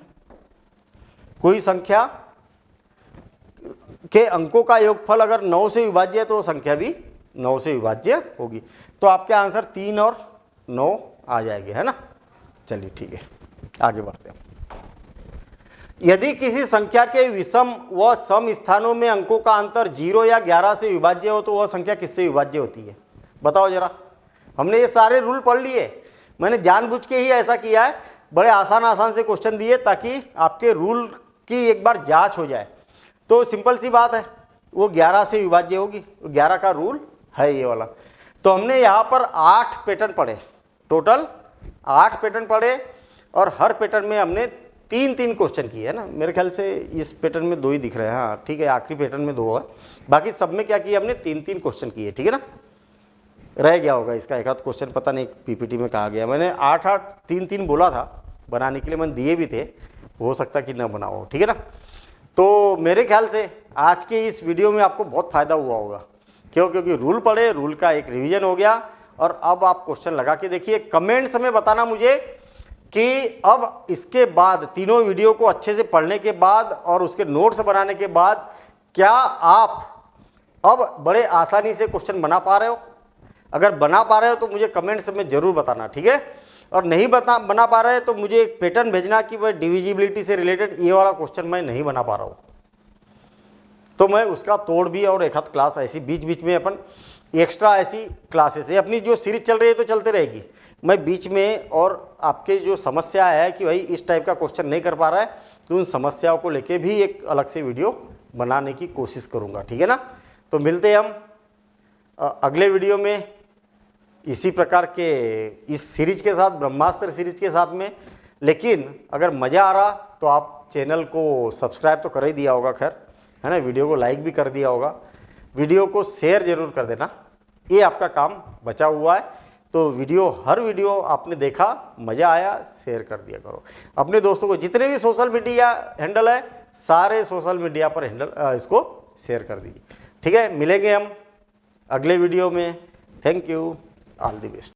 कोई संख्या के अंकों का योगफल अगर 9 से विभाज्य है तो वो संख्या भी 9 से विभाज्य होगी। तो आपके आंसर 3 और 9 आ जाएंगे, है ना। चलिए ठीक है, आगे बढ़ते हैं। यदि किसी संख्या के विषम व सम स्थानों में अंकों का अंतर 0 या 11 से विभाज्य हो तो वह संख्या किससे विभाज्य होती है? बताओ जरा। हमने ये सारे रूल पढ़ लिए, मैंने जानबूझ के ही ऐसा किया है, बड़े आसान से क्वेश्चन दिए ताकि आपके रूल की एक बार जांच हो जाए। तो सिंपल सी बात है, वो 11 से विभाज्य होगी, 11 का रूल है ये वाला। तो हमने यहाँ पर 8 पैटर्न पढ़े, टोटल 8 पैटर्न पढ़े और हर पैटर्न में हमने 3 क्वेश्चन किए, है ना। मेरे ख्याल से इस पैटर्न में 2 ही दिख रहे हैं, हाँ ठीक है, आखिरी पैटर्न में 2 है, बाकी सब में क्या किया हमने 3 क्वेश्चन किए, ठीक है ना। रह गया होगा इसका एक आध क्वेश्चन, पता नहीं पीपीटी में कहा गया। मैंने 8 3 बोला था बनाने के लिए, मैंने दिए भी थे, हो सकता कि ना बनाओ, ठीक है ना। तो मेरे ख्याल से आज के इस वीडियो में आपको बहुत फ़ायदा हुआ होगा। क्यों? क्योंकि रूल पढ़े, रूल का एक रिवीजन हो गया और अब आप क्वेश्चन लगा के देखिए। कमेंट्स में बताना मुझे कि अब इसके बाद तीनों वीडियो को अच्छे से पढ़ने के बाद और उसके नोट्स बनाने के बाद क्या आप अब बड़े आसानी से क्वेश्चन बना पा रहे हो? अगर बना पा रहे हो तो मुझे कमेंट्स में ज़रूर बताना, ठीक है। और नहीं बना पा रहे तो मुझे एक पैटर्न भेजना कि भाई डिविजिबिलिटी से रिलेटेड ये वाला क्वेश्चन मैं नहीं बना पा रहा हूँ, तो मैं उसका तोड़ भी और एक आध क्लास ऐसी बीच बीच में अपन एक्स्ट्रा ऐसी क्लासेस है, अपनी जो सीरीज चल रही है तो चलते रहेगी, मैं बीच में और आपके जो समस्या है कि भाई इस टाइप का क्वेश्चन नहीं कर पा रहा है तो उन समस्याओं को लेके भी एक अलग से वीडियो बनाने की कोशिश करूँगा, ठीक है ना। तो मिलते हैं हम अगले वीडियो में इसी प्रकार के इस सीरीज के साथ, ब्रह्मास्त्र सीरीज के साथ में। लेकिन अगर मज़ा आ रहा तो आप चैनल को सब्सक्राइब तो कर ही दिया होगा, खैर है ना, वीडियो को लाइक भी कर दिया होगा, वीडियो को शेयर जरूर कर देना, ये आपका काम बचा हुआ है। तो हर वीडियो आपने देखा, मज़ा आया, शेयर कर दिया करो अपने दोस्तों को। जितने भी सोशल मीडिया हैंडल है सारे सोशल मीडिया पर हैंडल इसको शेयर कर दीजिए, ठीक है। मिलेंगे हम अगले वीडियो में। Thank you, all the best.